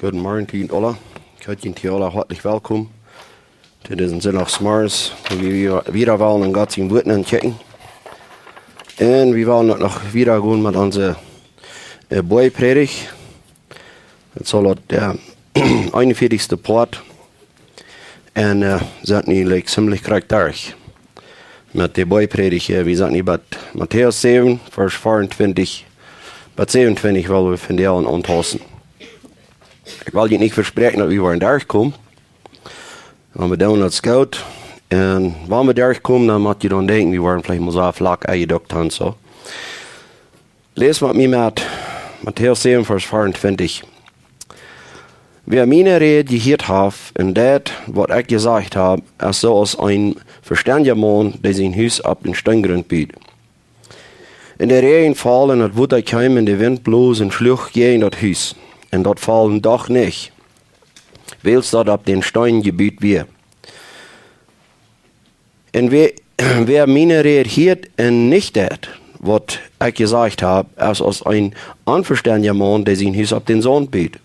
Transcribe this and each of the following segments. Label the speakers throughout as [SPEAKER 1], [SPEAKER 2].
[SPEAKER 1] Guten Morgen, Tien Ola. Ich heiße Ihnen alle herzlich willkommen zu diesem Sonntagsmorgens, wo wir wieder wollen in Gott sein Wort entdecken. Und wir wollen noch wieder gehen mit unserer Beipredigt. Das soll der 41. Part. Und sind nicht ziemlich charakterisch. Mit der Beipredigt, wir sind nicht bei Matthäus 7, Vers 24 bis 27, weil wir von denen anpassen. Ich will Ihnen nicht versprechen, dass wir in durchkommen. Wenn wir dann als Scout. Und wenn wir durchkommen, dann muss ich dann denken, wir waren vielleicht mal so flach eingeduckt haben. So. Lesen mit mir mit Matthäus 7, Vers 24. Wer meine Rede gehört hat, und das, was ich gesagt habe, ist so als ein verständiger Mann, der sein Haus ab den Steingrund bietet. In der Regen fallen, das wird er kein in den Wind bloß und schlug gegen das Haus. Und dort fallen doch nicht, weil es dort ab den Stein gebiet wird. Und wer meine Rede hört und nicht das, was ich gesagt habe, ist als ein unverständiger Mann, der sein Haus ab den Sand bietet.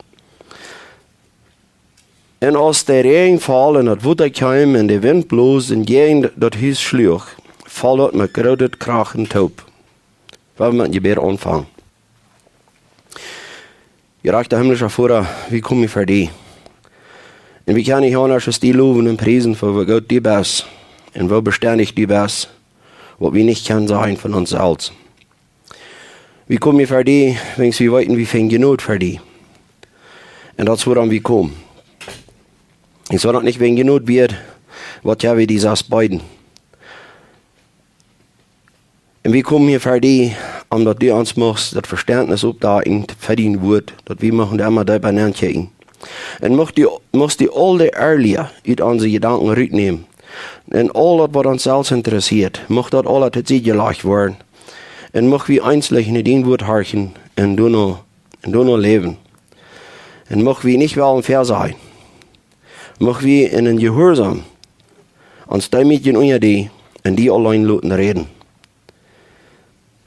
[SPEAKER 1] Und als der Regen fallen, das wird er kein in den Wind bloß und gegen das Haus schlug, fällt dort mit großem Krachen taub. Wollen wir mit dem Gebet anfangen? Gerechter himmlischer Vater, wie komme ich für dich? Und wie kann ich anders als die loben und preisen, für wo Gott die bist und wo beständig die bist, was wir nicht können sein von uns selbst. Wie komme ich für dich, wenn wir weiten, wie viel Genot für dich? Und das woran wir kommen. Ich soll nicht wegen Genot wird, was ja wir dieses beiden. Und wir kommen hier für dich, dass du uns machst, das Verständnis aufdagen für dein Wort, dass wir machen immer dabei nachdenken. Und musst die alle ehrlicher aus unsere Gedanken rausnehmen. Und alles, was uns selbst interessiert, macht das alles zu sich gleich werden. Und mach wir einzeln in dein Wort horchen und du noch leben. Und mach wir nicht wollen fair sein. Mach wir in den Gehorsam uns dein Mädchen unter die und die allein lassen reden.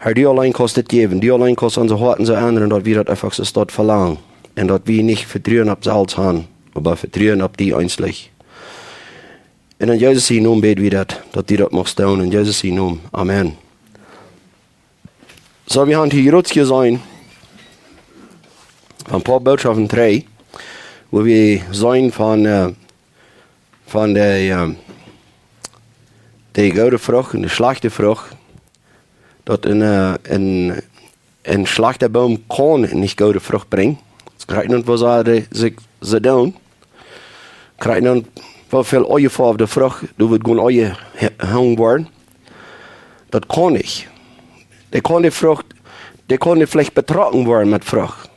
[SPEAKER 1] Herr, die allein kostet geben, die allein kostet unsere Horten zu ändern, dass wir das einfach so dort verlangen. Und dass wir nicht Vertrauen auf Salz haben, aber Vertrauen auf die einzig. Und in Jesus' Namen beten wir das, dass die das machst tun, in Jesus' Namen. Amen. So, wir haben hier jetzt gesehen, ein paar Botschaften 3, wo wir sehen von der gute Frucht und der schlechte Frucht. Dat een slechte boom kan niet goede vrucht brengen. Dus krijg je wat ze doen. Krijg je wel veel olie voor de vrucht, dan wordt gewoon olie hangen worden. Dat kan niet. Die kan niet vielleicht betrokken worden met vrucht.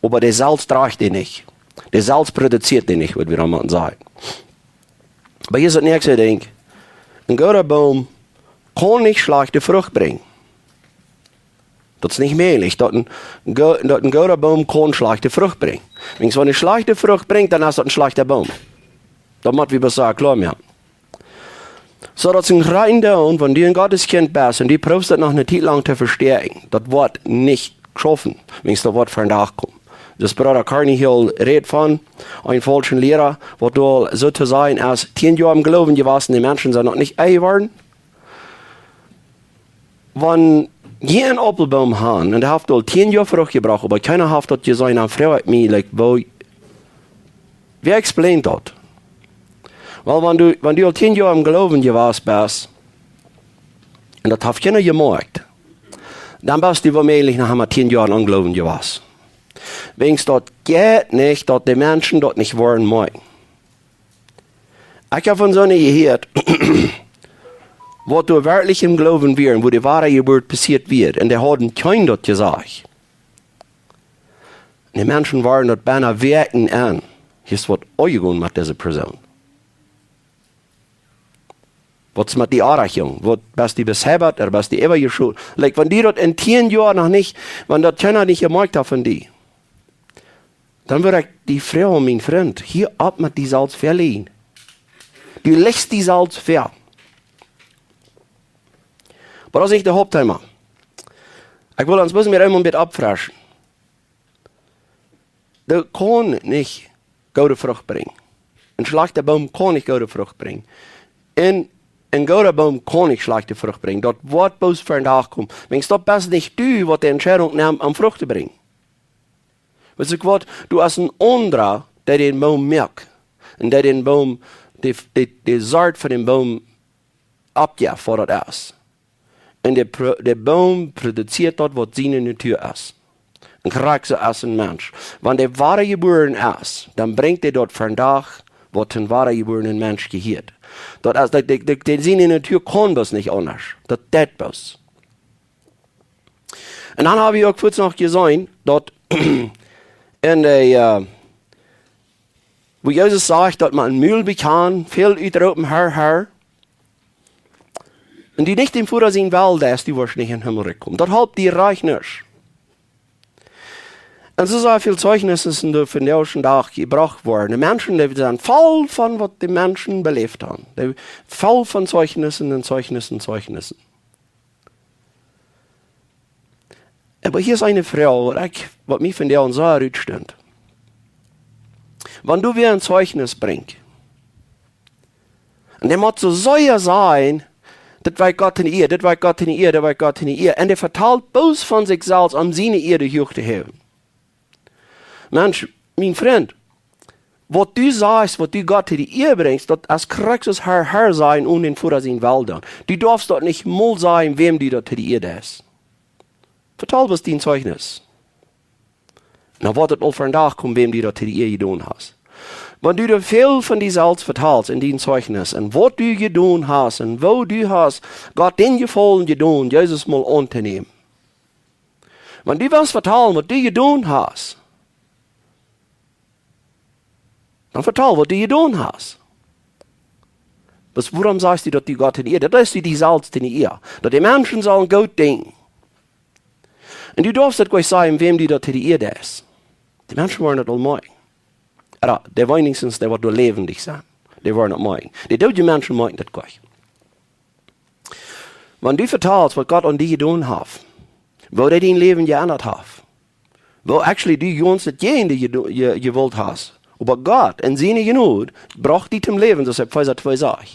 [SPEAKER 1] Aber der Salz tragt die nicht. Der Salz produziert die nicht, würde wir einmal sagen. Aber hier ist das nächste Ding. Ein guter Baum kann nicht schlechte Frucht bringen. Das ist nicht möglich, dass ein guter Baum keine schlechte Frucht bringt. Wenn es eine schlechte Frucht bringt, dann ist das ein schlechter Baum. Das muss wir sagen, klar mehr. So, das ist ein rein Down, wenn du ein Gotteskind bist und die probst das noch eine Zeit lang zu verstehen, das wird nicht geschaffen, wenn es da Wort von Tag kommt. Das Bruder Carnegie redet von einem falschen Lehrer, wo du sozusagen als 10 Jahre im Glauben gewesen, die Menschen sind noch nicht geworden. Wenn je een appelboom haben, und der hat al 10 Jahre Frucht gebracht, aber keiner hat das gesagt, eine Frau hat mir, like, wer explaint das? Weil wenn du al 10 Jahre im Glauben gewesen bist, und das hat keiner gemacht, dann bist du womöglich nach einmal 10 Jahren im Glauben gewesen. Wenn es das geht nicht, dass die Menschen das nicht wollen mögen. Ich habe von so einer gehört, wo du wirklich im Glauben wirst, wo die wahre Geburt passiert wird, und der hat kein das gesagt. Die Menschen waren dort beinahe wirken an. Hier ist was euch mit dieser Person. Was ist mit der Anrechnung? Was bist du besäbert, oder bist du immer geschult? Like, wenn die dort in 10 Jahren noch nicht, wenn das keiner nicht gemerkt hat von dir, dann würde ich die Frau, mein Freund, hier ab mit die Salz verliehen. Du lässt die Salz ver. Aber das ist nicht der Hauptthema. Ich will uns ein bisschen abfraschen. der kann nicht gute Frucht bringen. Ein schlechter Baum kann nicht gute Frucht bringen. Und ein guter Baum kann nicht schlechte Frucht bringen. Dort wird bloß für den Tag kommen. Wenn es dort besser nicht du, was die Entscheidung nimmt, am Frucht zu bringen. Weißt du was? Du hast einen anderer, der den Baum merkt. Und der den Baum, die Saat von dem Baum abgibt, vor das ist. Und der Baum produziert dort, was seine Natur ist. Und kriegt so als ein Mensch. Wenn der wahre geboren ist, dann bringt er dort für den Tag, was den wahre geborenen Mensch gehört. Das seine Natur kann das nicht anders. Das tät das. Und dann habe ich auch kurz noch gesehen, dort in der, wo Jesus sagt, dass man ein Mühl bekam, viel ütropen, Herr. Und die nicht im Futter sehen will, dass die wirst nicht in den Himmel kommen. Das halb die reich nicht. Und so sehr viele Zeugnisse sind auf den ersten Tag gebracht worden. Die Menschen, die sind voll von, was die Menschen belebt haben. Die voll von Zeugnissen und Zeugnissen. Aber hier ist eine Frau, was mich von der so errüstet. Wenn du wieder ein Zeugnis bringst, und der muss so sehr sein, das war Gott in ihr, das war Gott in ihr, das war Gott in ihr. Und der verteilt bloß von sich selbst, um seine Erde hoch zu heben. Mensch, mein Freund, was du sagst, was du Gott in die Ehe bringst, das kriegst du Herr sein und in vor seinen Wäldern. Du darfst dort nicht mal sein, wem du dort in die Ehe ist. Vertal was dein Zeugnis. Na, wird das all für einen Tag kommen, wem du dort in die Ehe getan hast. Wenn du dir viel von dir selbst vertalst in dein Zeugnis, und was du getan hast, und wo du hast, Gott den Gefallen getan, Jesus mal unternehmen. Wenn du was vertalst, was du getan hast, dann vertel, was du getan hast. Warum sagst du, dass du Gott in ihr? Das ist die Salz in ihr. Dass die Menschen sollen gut denken. Und du darfst nicht gleich sagen, wem du dort in ihr ist. Die Menschen wollen das allmählich. Aber der wenigstens, der wird lebendig sein. Die wollen nicht meinen. Die deutschen Menschen meinen das gleich. Wenn du vertellst, was Gott an dich getan hat, wo der dein Leben geändert hat, wo actually du ganz das gewollt hast, aber Gott, in seine Genut, braucht die zum Leben, deshalb weiß er zwei Sachen.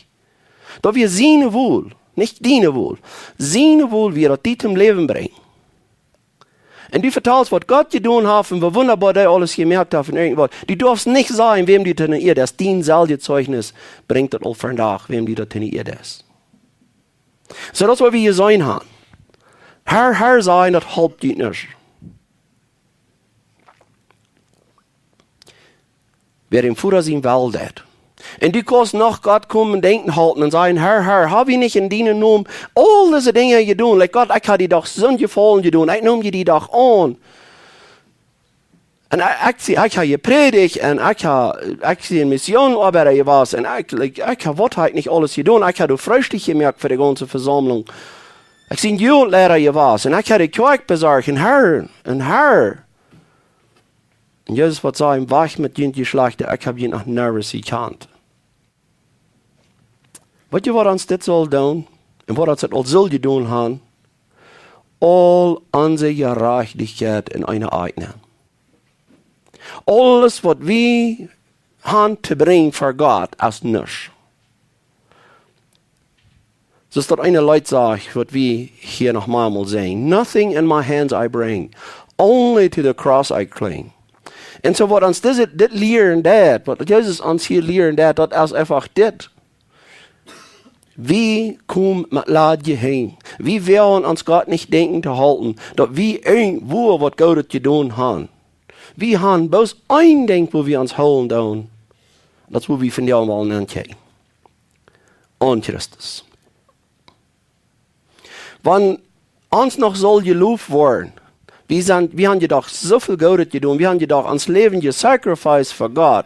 [SPEAKER 1] Da wir seine Wohl, nicht deine Wohl, seine Wohl wird die zum Leben bringen. Und du vertellst, was Gott getan hat und wie wunderbar der alles gemerkt hat und irgendwas. Du darfst nicht sagen, wem du in ihr das dein Zeugnis bringt das all für den Tag, wem du das in ihr das. So das, was wir hier sein haben. Herr sein, das halbt die nicht. Wer im Futter sein Welt hat. Und du kannst nach Gott kommen und denken halten und sagen, Herr, habe ich nicht in deinen Namen all diese Dinge getan? Like Gott, ich habe die doch so gefallen getan, ich nehme die doch an. Und ich habe gepredigt und ich habe in Missionarbeit gewesen und ich habe was nicht alles getan. Ich habe fröhlich gemerkt für die ganze Versammlung. Ich bin Jugendlehrer gewesen und ich habe die Kirche besorgt und Herr. Und Jesus wird sagen, wach mit den Geschlechter, ich habe ihn nach Nervus gekannt. Weißt du, was uns das soll tun? Und was uns das soll tun haben? All unsere Gerechtigkeit in eine eigene. Alles, was wir haben zu bringen für Gott, ist nichts. So ist das eine Leute sagt, was wir hier noch mal sehen. Nothing in my hands I bring, only to the cross I cling. Und so wat ons dit leren dat, wat Jesus ons hier leren dat is einfach dit. Wie kommen mit Lad je heen? Wie werden uns Gott nicht denken zu halten, dass wir irgendwo was Gott getan haben? Wir haben bloß ein Ding, wo wir uns holen tun. Das ist, wo wir von dir mal nennen. Und Christus. Wenn uns noch soll gelobt werden, wir haben jedoch so viel Gutes getan, wir haben jedoch uns Leben gesacrificed für Gott.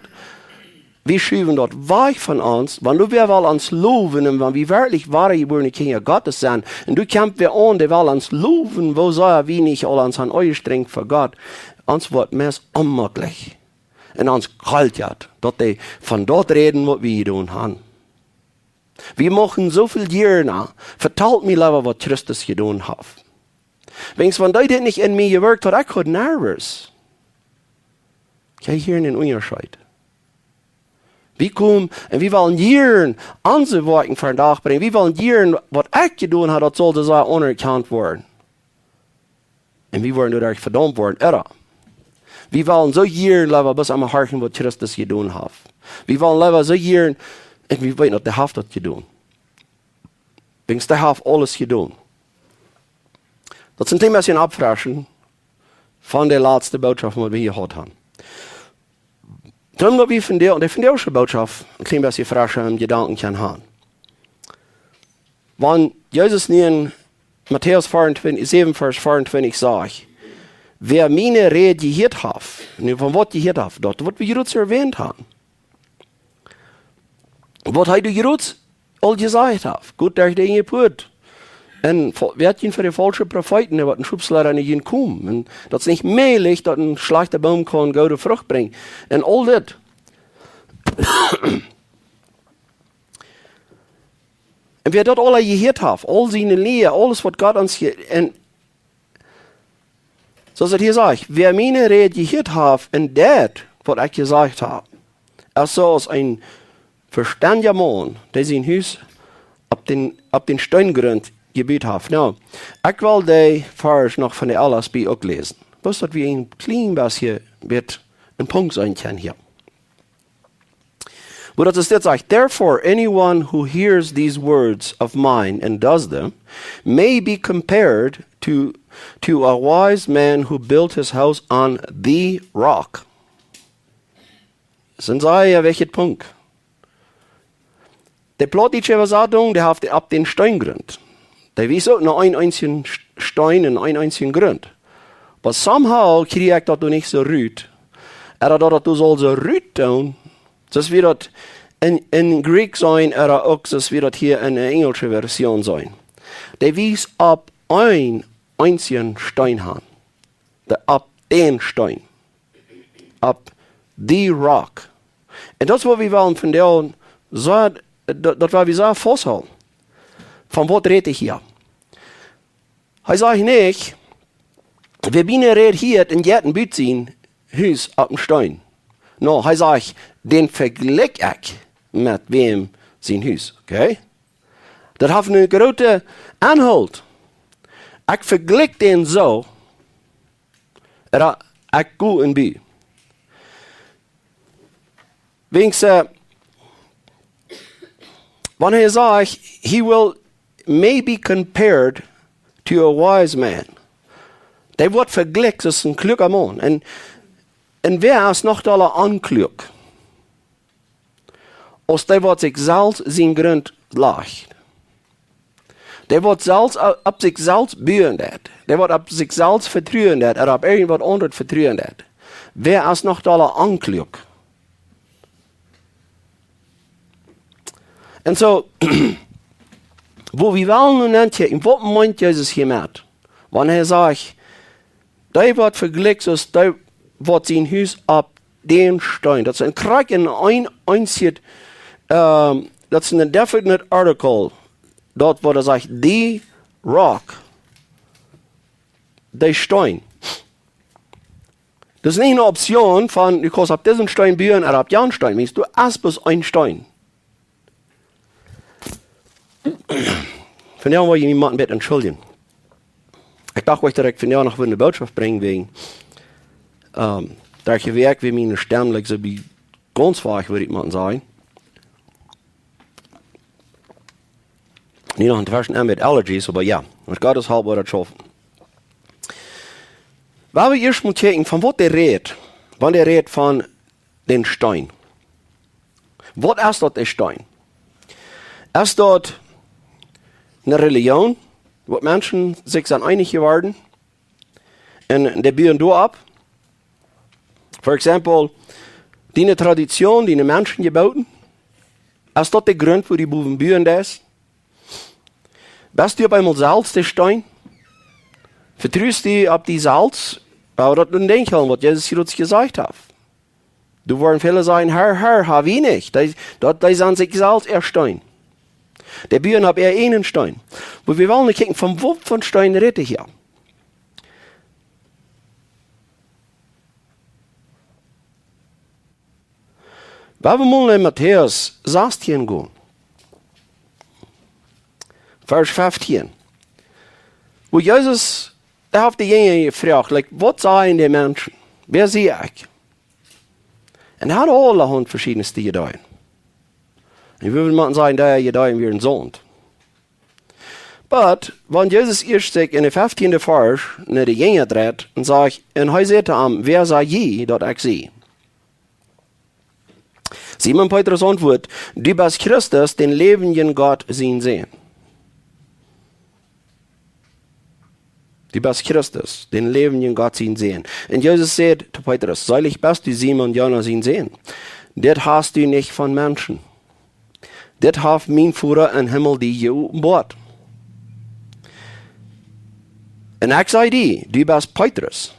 [SPEAKER 1] Wir schieben dort weg von uns, wenn du wir wollen uns loben, und wenn wir wirklich wahre geborene Kinder Gottes sind, und du kämpfst wir an, die wollen uns loben, wo soll wir nicht alle uns an euch streng für Gott, uns wird mehr unmöglich. Und uns kalt ja, dass die von dort reden, was wir getan haben. Wir machen so viel Jahre, vertelt mir lieber, was Christus getan hat. Wenn du das nicht in mir gewirkt hat, ich bin nervös. Kijk hier in den Unterschied. Wie wollen hier Antworten für den Tag bringen? Wie wollen hier, was ich getan habe, das sollte so anerkannt werden. Und wir wollen dadurch verdammt worden, irre. Wir wollen so hier leben, bis am Harchen, was Christus getan hat. Wir wollen leben so hier, und wir wissen, dass der hat das getan. Wegen der hat alles getan. Das sind ein bisschen abfraschen von der letzten Botschaft, die wir hier gehört haben. Darum, dass wir von der Botschaft ein klein bisschen frischen Gedanken können haben. Wenn Jesus in Matthäus 7, Vers 24 sagt, wer meine Rede gehört hat, von was gehört hat, dort wird wir jetzt erwähnt haben. Was hat du jetzt all gesagt hat? Gut, dass der geput. Und wer hat ihn für die falschen Propheten, der wird ein Schubsleider nicht hinkommen. Und das ist nicht möglich, dass ein schlechter Baum kann gute Frucht bringen. Und all das. Und wer das alle gehört hat, all seine Lehre, alles, was Gott uns hier, und so dass hier sagt, wer meine Rede gehört hat, und das, was ich gesagt habe, so als ein verständiger Mann, der sein Haus ab den Steingrund gebaut hat. Nou, ich will die Vers noch von der LSB auch lesen. Was dass wir ein klein bisschen wird ein Punkt sein können hier. Wo das jetzt sagt, therefore anyone who hears these words of mine and does them may be compared to a wise man who built his house on the rock. Sind Sie ja welcher Punkt? Der Plottische Versatung, der hat ab den Steingrund. Der weiß auch nur einen einzigen Stein und einen einzigen Grund. Aber somehow kriege ich das nicht so rüt. Oder dass du soll so rüt tun, das wird das in Greek sein, oder auch das wird das hier in der englischen Version sein. Der weiß ab einen einzigen Stein haben. Ab den Stein. Ab the rock. Und das, was wir wollen von der, so, das war wie so festhalten. Von was rede ich hier? Er sagt nicht, wir reden hier in jedem Bützin Haus auf dem Stein. No, er sagt, den vergleich ich mit wem sein Haus. Okay? Das hat eine große Anhalt. Ich vergleich den so, dass ich gut in bin. Wegen wenn er sagt, he will maybe compared to a wise man. Der wird verglichen, das ist ein kluger Mann. Und wer ist noch da anklug? Als der wird sich selbst sein Grund leicht. Der wird selbst ab sich selbst bühen. Der wird ab sich selbst vertrauen, oder ab irgendwas anderes vertrauen. Wer ist noch da anklug? Und so, wo wir wollen nun entdecken, was meint Jesus hiermit? Wenn er sagt, der wird verglichen, als der wird sein Haus ab den Stein. Das ist ein Krieg in ein einziges, das ist ein definite article, dort wo er sagt, the rock, der Stein. Das ist nicht eine Option von, du kannst ab diesen Stein bauen oder ab den Stein. Du hast bloß ein Stein. Von der wollte ich niemanden mit entschuldigen. Ich dachte euch direkt von der noch eine Botschaft bringen, wegen, da ich gewerkt, wie meine Stimme so wie ganz schwach, würde ich mal sagen. Nicht noch ein Version mit Allergies, aber ja, mit Gottes Halb wird das schaffen. Weil wir erst mal checken, von was der redet, wenn der redet von den Stein. Was ist dort der Stein? Ist dort eine Religion, wo Menschen sich dann einig geworden und die bauen da ab. For example, die Tradition, die Menschen gebaut, ist dort der Grund, wo die Buben bauen das. Bist du auf einmal Salz, der Stein? Vertraust du auf die Salz? Aber das denke ich, was Jesus hier gesagt hat. Du wollen viele sagen, Herr, habe ich nicht. Dort sind sich Salz, er Stein. Der Bühne hat er einen Stein. Aber wir wollen nicht gucken, von wo von Stein rede ich hier? Wenn wir mal in Matthäus 16 gehen, Vers 15, wo Jesus, er hat die Jünger gefragt, like, was sagen die Menschen? Wer sehe ich? Und er hat allerhand verschiedenste Gedeihen. Ich würde mal sagen, der Gedeihen wie ein Sohn. Aber wenn Jesus erst sagt in der 15. Vers, nach die Jünger dreht, und sagt, und er sagt ihm, wer sei je, dort ich sehe? Simon Petrus antwortet, du bist Christus, den lebenden Gott sehen. Du bist Christus, den lebenden Gott sehen. Und Jesus sagt zu Petrus, seilig bist du, Simon, Jonas sehen. Das hast du nicht von Menschen. Das hat mein Vater im Himmel die geopenbart. Und ich sage dir, du bist Petrus.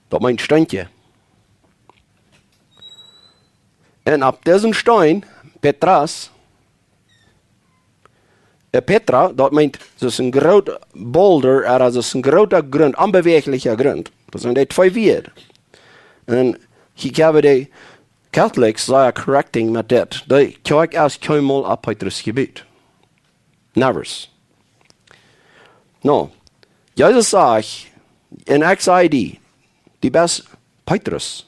[SPEAKER 1] Das meint Steintje. Und ab diesem Stein, Petra, dat meint, das ist ein großer Boulder, das ist ein großer Grund, unbeweglicher Grund. Das sind die zwei Werte. Und ich habe die Catholics sehr correcting mit das. Die kijk erst keinmal auf Petrus Gebiet. Never. No. Jesus sagt, in XID, die best Petrus.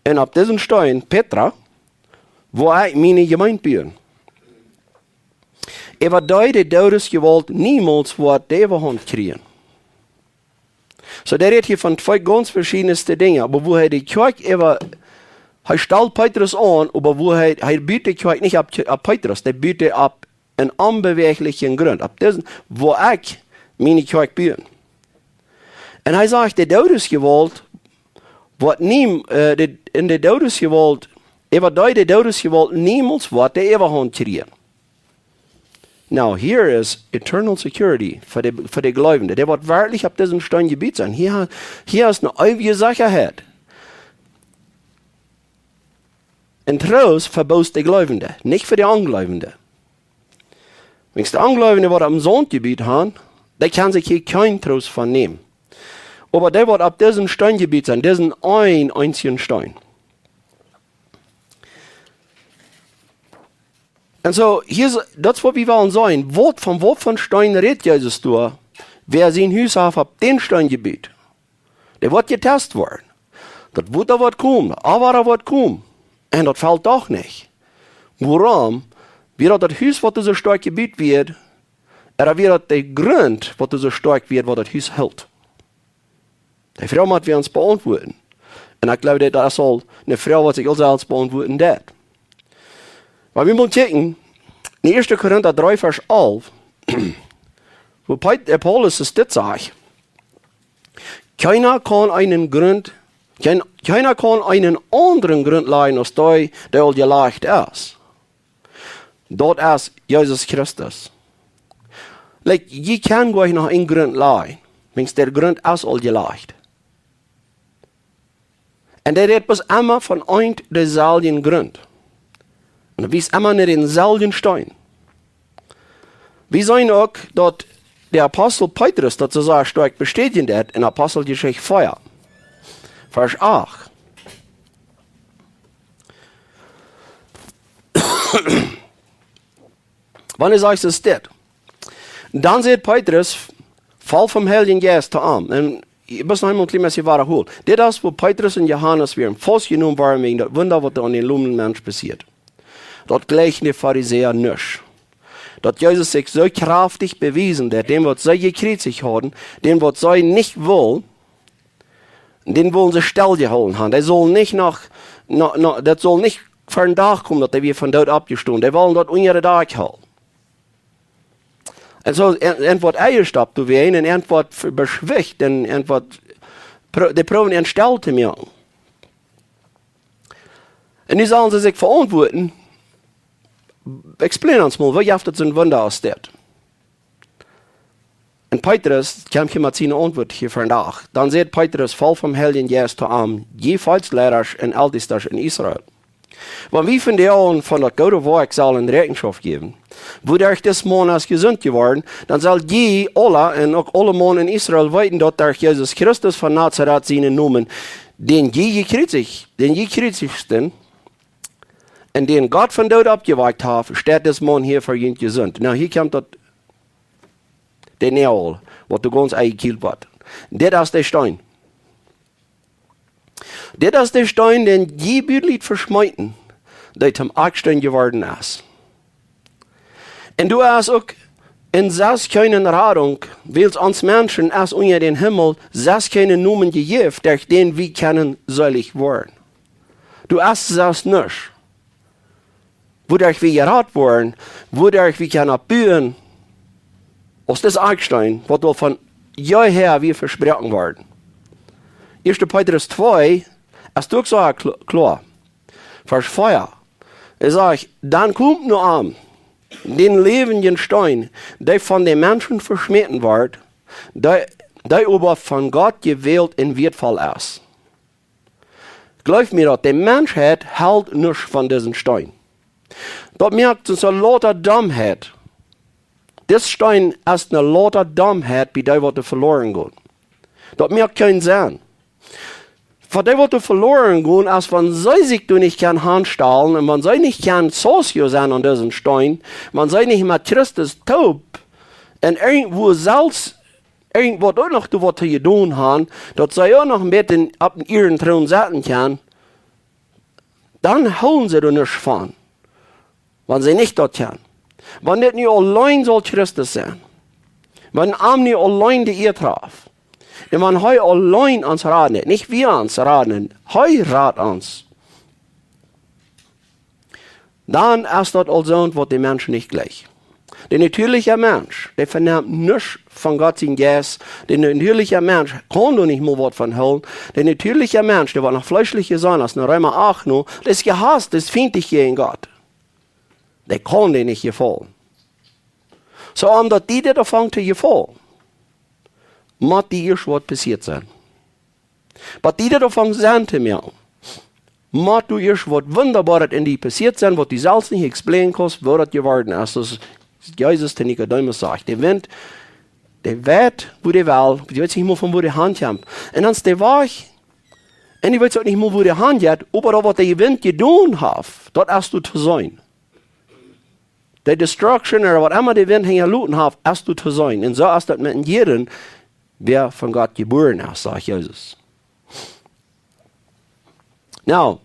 [SPEAKER 1] Und auf diesem Stein, Petra, wo ich meine Gemeinde bin. Aber die Todes gewollt niemals wat die Hand kriegen. So der redet hier von zwei ganz verschiedensten Dingen. Aber wo die Kirche er stellt Petrus an, aber wo bietet die Kirche nicht ab Petrus, der bietet ab einen unbeweglichen Grund. Ab diesen, wo ich meine Kirche bin. Und er sagt, die Todes gewollt, wat in der Todes gewollt, die Todes gewollt niemals wat die Hand kriegen. Now, here is eternal security für die Gläubigen. Der wird wirklich auf diesem Stein Gebiet sein. Hier ist eine ewige Sicherheit. Und Trost für bloß die Gläubigen, nicht für die Ungläubigen. Wenn die Ungläubigen, die am Sonnengebiet haben, die kann sich hier kein Trost von nehmen. Aber der wird auf diesem Steingebiet sein, diesen einzigen Stein. Und so, das was wir wollen sein. Von Stein redet Jesus durch? Wer sein Haus auf den Steingebiet? Der wird getestet werden. Das wird da was kommen, aber da wird kommen. Und das fällt doch nicht. Warum? Wird das Haus, was so stark Gebiet wird, oder wird der Grund, was so stark wird, was das Haus hält? Die Frau muss wir uns beantworten. Und ich glaube, das soll eine Frau, die sich selbst beantworten wird. Weil wir mal checken, in 1. Korinther 3, Vers 11, wo Paulus es das sagt, keiner kann einen anderen Grund leiden, als der geleicht ist. Dort ist Jesus Christus. Je kann gleich noch einen Grund leiden, wenn der Grund ist all geleicht. Und der redet bis immer von einem derselben Grund. Und wie ist immer nicht denselben Stein. Wir sehen auch, dass der Apostel Petrus das so sehr stark bestätigt hat in Apostelgeschichte 4, Vers 8. Wann ist euch das? Dann sagt Petrus, voll vom Heiligen Geist zu ihm. Und ich muss noch einmal ein bisschen wiederholen. Das ist, wo Petrus und Johannes werden festgenommen waren wegen das Wunder, was da an den lumenden Menschen passiert. Dort gleichen die Pharisäer nicht. Dort Jesus sich so kraftig bewiesen, der dem wird sie gekreuzigt haben, den wird sie nicht wollen, den wollen sie still gehalten haben. Der soll nicht das soll nicht für einen Tag kommen, dass wir von dort abgestoßen. Der wollen dort unter den Tag halten. Also, entweder Eierstopp, du wir einen, entweder beschwächt, entweder die Proben entstellt zu mir. Und die sollen sie sich verantworten. Explain uns mal, wie haft das ein Wunder aus das? Und Petrus, kam hier mal seine Antwort hier für nach. Dann sagt Petrus voll vom Heiligen Geist zu ihm, jeweils Lehrer und Ältester in Israel. Wenn wir von der von der guten Werk sollen Rechenschaft geben, wo durch das Mann ist gesund geworden, dann soll die alle und auch alle Mann in Israel weiten, dass durch Jesus Christus von Nazareth seinen Namen, den je gekreuzigsten, und den Gott von dort abgeweicht hat, steht das Mann hier für ihn gesund. Na, hier kommt das, der Nähl, was du ganz eingekillt wird. Das ist der Stein. Das ist der Stein, den je Bürlit verschmeiten, der zum Eckstein geworden ist. Und du hast auch in sechs keine Radung, weil uns Menschen als unter den Himmel sechs keine Numen gegeben, durch den wir können selig werden. Du hast das nicht. Wodurch wir gerat worden, wodurch wir können bühen, aus das Eckstein, was wir von jeher wir versprochen worden. 1. Petrus 2, ist doch so klar. Vers 4. Er sagt, dann kommt nur an, den lebenden Stein, der von den Menschen verschmitten wird, der aber von Gott gewählt und wertvoll ist. Glaub mir, die Menschheit hält nichts von diesem Stein. Dort merkt es eine lauter Dummheit. Das Stein ist eine lauter Dummheit, bei der wird verloren gehen. Dort merkt keinen Sinn. Von der wird verloren gehen, als wenn sie sich nicht kann handstellen und man sie nicht kann Sozio sein an diesem Stein, man sie nicht mit Christus taub und irgendwo selbst irgendwo auch noch was zu tun haben, dass sie auch noch ein bisschen ab ihren Thron sitzen kann, dann holen sie da nicht von. Wenn sie nicht dort können. Wenn das nicht allein soll Christus sein. Wenn am nicht allein die ihr traf. Und wenn heu allein uns raten, nicht wir uns raten, heu rat uns. Dann ist das also, was die Menschen nicht gleich. Der natürliche Mensch, der vernimmt nichts von Gott sein Geist. Der natürliche Mensch kann doch nicht mal was von hören. Der natürliche Mensch, der war noch fleischlicher sein als in Römer 8 nur, der ist gehasst, das findet ich gegen Gott. Der kann dir nicht gefallen. So, um dass die davon zu gefallen, muss die erst was passiert sein. Was die davon sind zu mir, muss du erst was Wunderbares in die passiert sein, was die selbst nicht explainen kannst, wo das geworden ist. Das ist Jesus, der Nikodemus sagt. Der Wind, der weht, wo der will, die weiß nicht mal, von wo der Hand kommt. Und dann ist der wach, und die weiß auch nicht mal, wo der Hand geht, aber was der Wind getan hat, dort hast du zu sein. Die Destruction oder was immer der Wind hingeluten hat, hast du zu sein. Und so ist das mit jedem, wer von Gott geboren ist, sagt Jesus. Now,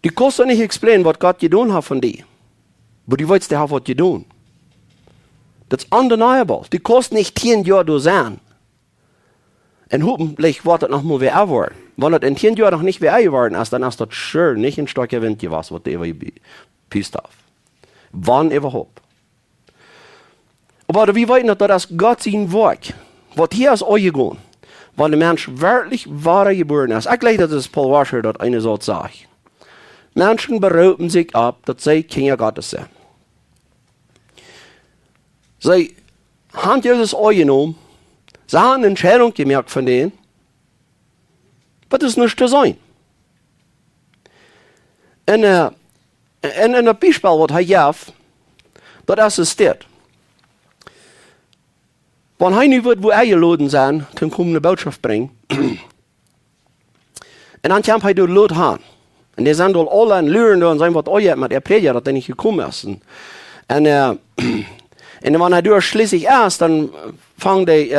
[SPEAKER 1] du kannst doch nicht explainen, was Gott getan hat von dir. Aber du weißt, der hat was getan. Das ist undeniable. Du kannst nicht 10 Jahre da sein. Und hoffentlich wird das noch mal wieder geworden. Wenn das in 10 Jahren noch nicht wieder geworden ist, dann ist das schön nicht ein starker Wind gewesen, was der gepisst hat. Wann überhaupt? Aber wie weit noch, dass Gott sein Werk, was hier ist euch gegangen, wenn der Mensch wirklich wahre geboren ist. Ich glaube, dass es Paul Washer dort eine so sagt. Menschen berauben sich ab, dass sie Kinder Gottes sind. Sie haben Jesus euch genommen, sie haben eine Entscheidung gemerkt von denen, was ist nicht zu sein. In einem Beispiel, was er gab, das ist das. Wenn er nicht wird, wo er geladen sind, dann kommt eine Botschaft bringen. Und dann kommt er dort Lot hin. Und die sind dort alle an Lüren und sagen, was euch mit der Prediger, dass er nicht gekommen ist. Und wenn er dort schließlich ist, dann fangen die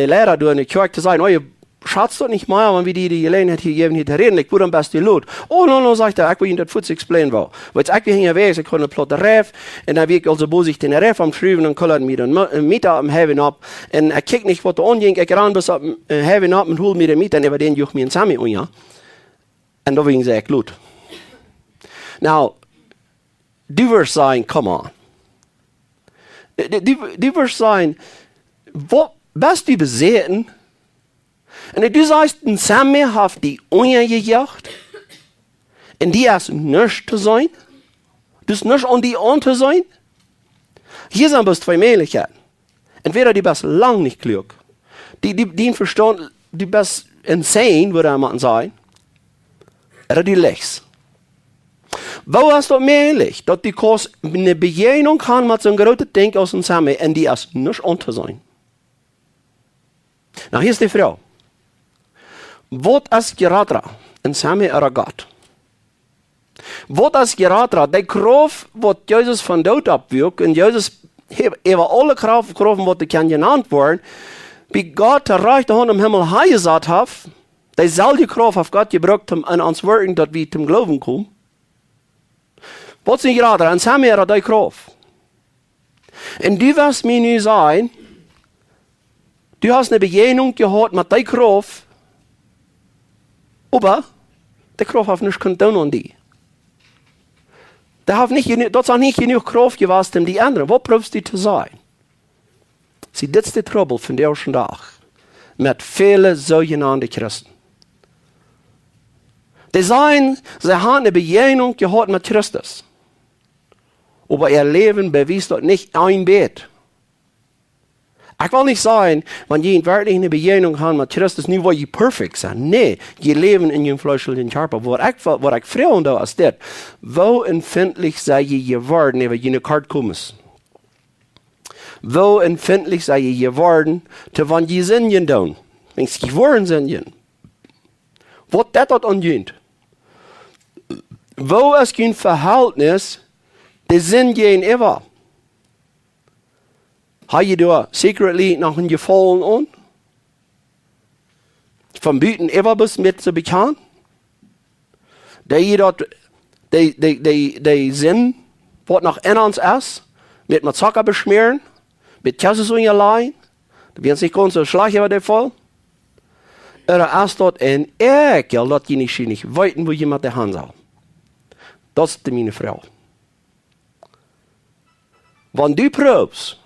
[SPEAKER 1] Lehrer durch in der Kirche zu sagen, euch schaut's doch nicht mal, wenn wir die Gelegenheit hier geben, hier zu reden, ich würde am besten Lot. Oh, no, sagt er, ich will Ihnen das kurz explainen, weil jetzt ich will hier weg, ich kann eine Plotte Ref, und dann wird also bo sich den Ref am Schreiben und kann mir den Mieter am Heaven ab, und er kickt nicht, was da anging, ich ran bis am Heaven ab und hol mir den Mieter, und über den juch mir ein Sami un, ja. Und da wegen sagt Lot. Now, du wirst sagen, come on. Du wirst sagen, wo bist du besehen? Und du sagst, ein Sami hat die Unge gejagt. Und die ist nicht zu sein. Du bist nicht an die Ohren zu sein. Hier sind bloß 2 Möglichkeiten. Entweder du bist lang nicht klug. Die verstehen, du bist insane, würde man sagen. Oder du lächst. Wo ist das möglich, dass die Kurs eine Begegnung haben mit so einem großen Ding aus dem Samen und die ist nicht unter sein? Na, hier ist die Frau. Was ist gerade in Samen oder Gott? Was ist gerade die Kraft, was Jesus von dort abwirkt, und Jesus über alle Kraft, was die kann genannt werden, wie Gott erreicht hat im Himmel gesagt hat, dieselbe Kraft auf Gott gebraucht, um an uns wirken, dass wir zum Glauben kommen. Was ist gerade? Und haben wir die Kraft. Und du wirst mir nicht sagen, du hast eine Begegnung gehabt mit der Kraft, aber die Kraft hat nicht getan an die. Dort ist auch nicht genug Kraft gewesen, um die anderen. Was probst du zu sein? Sie, das ist der Trouble von der ersten Tag. Mit vielen sogenannten Christen. Sie haben eine Begegnung gehabt mit Christus. Aber ihr Leben beweist dort nicht ein Bett. Ich will nicht sagen, wenn ihr wirklich eine Begegnung habt mit Christus, nicht weil ihr perfekt seid. Nee, ihr leben in ihrem fleischlichen Körper. Was ich fragen da ist das, wo empfindlich seid ihr geworden, wenn ihr in eine Karte kommt? Wo empfindlich seid ihr geworden, wenn ihr Sünden tun? Wenn sie geworden sind. Was das dort angeht? Wo ist kein Verhältnis, die sind immer? Habe je da secretly nach einem Gefallen an? Vom Büten immer bis mit so bekannt? Die Sinn, was nach innen ist, mit Zucker beschmieren, mit Käse so allein, da werden sich ganz so schlecht über den Fall. Oder ist dort ein Ekel, dass die nicht weiten, wo jemand der Hand soll. Das ist meine Frau. Wenn du probst,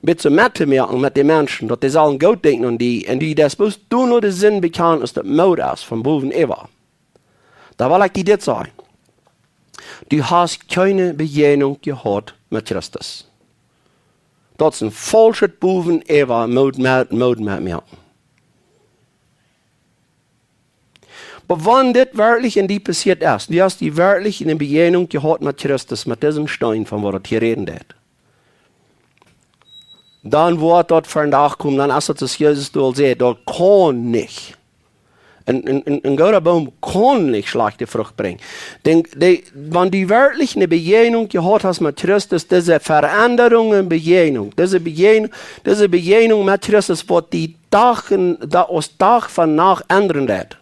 [SPEAKER 1] mit so mitzumerken mit den Menschen, dass die sollen gut denken und die das bloß du nur den Sinn bekannt ist, das Mord ist, von Boven Eva. Da will ich dir das sagen. Du hast keine Begegnung gehabt mit Christus. Das ist ein falsches Boven Eva, Mord mit mir. Aber wenn das wirklich in die passiert ist, du hast die wirklich in eine Begegnung gehabt mit Christus, mit diesem Stein, von wo das hier reden wird. Dann wird dort von nachkommen, dann ist das Jesus dort sagt, dort kann nicht. Ein guter Baum kann nicht schlechte Frucht bringen. Denn wenn du wirklich eine Begegnung gehabt hast mit Christus, diese Veränderung in Begegnung, diese Begegnung mit Christus, wird die aus Tag von Nacht ändern wird.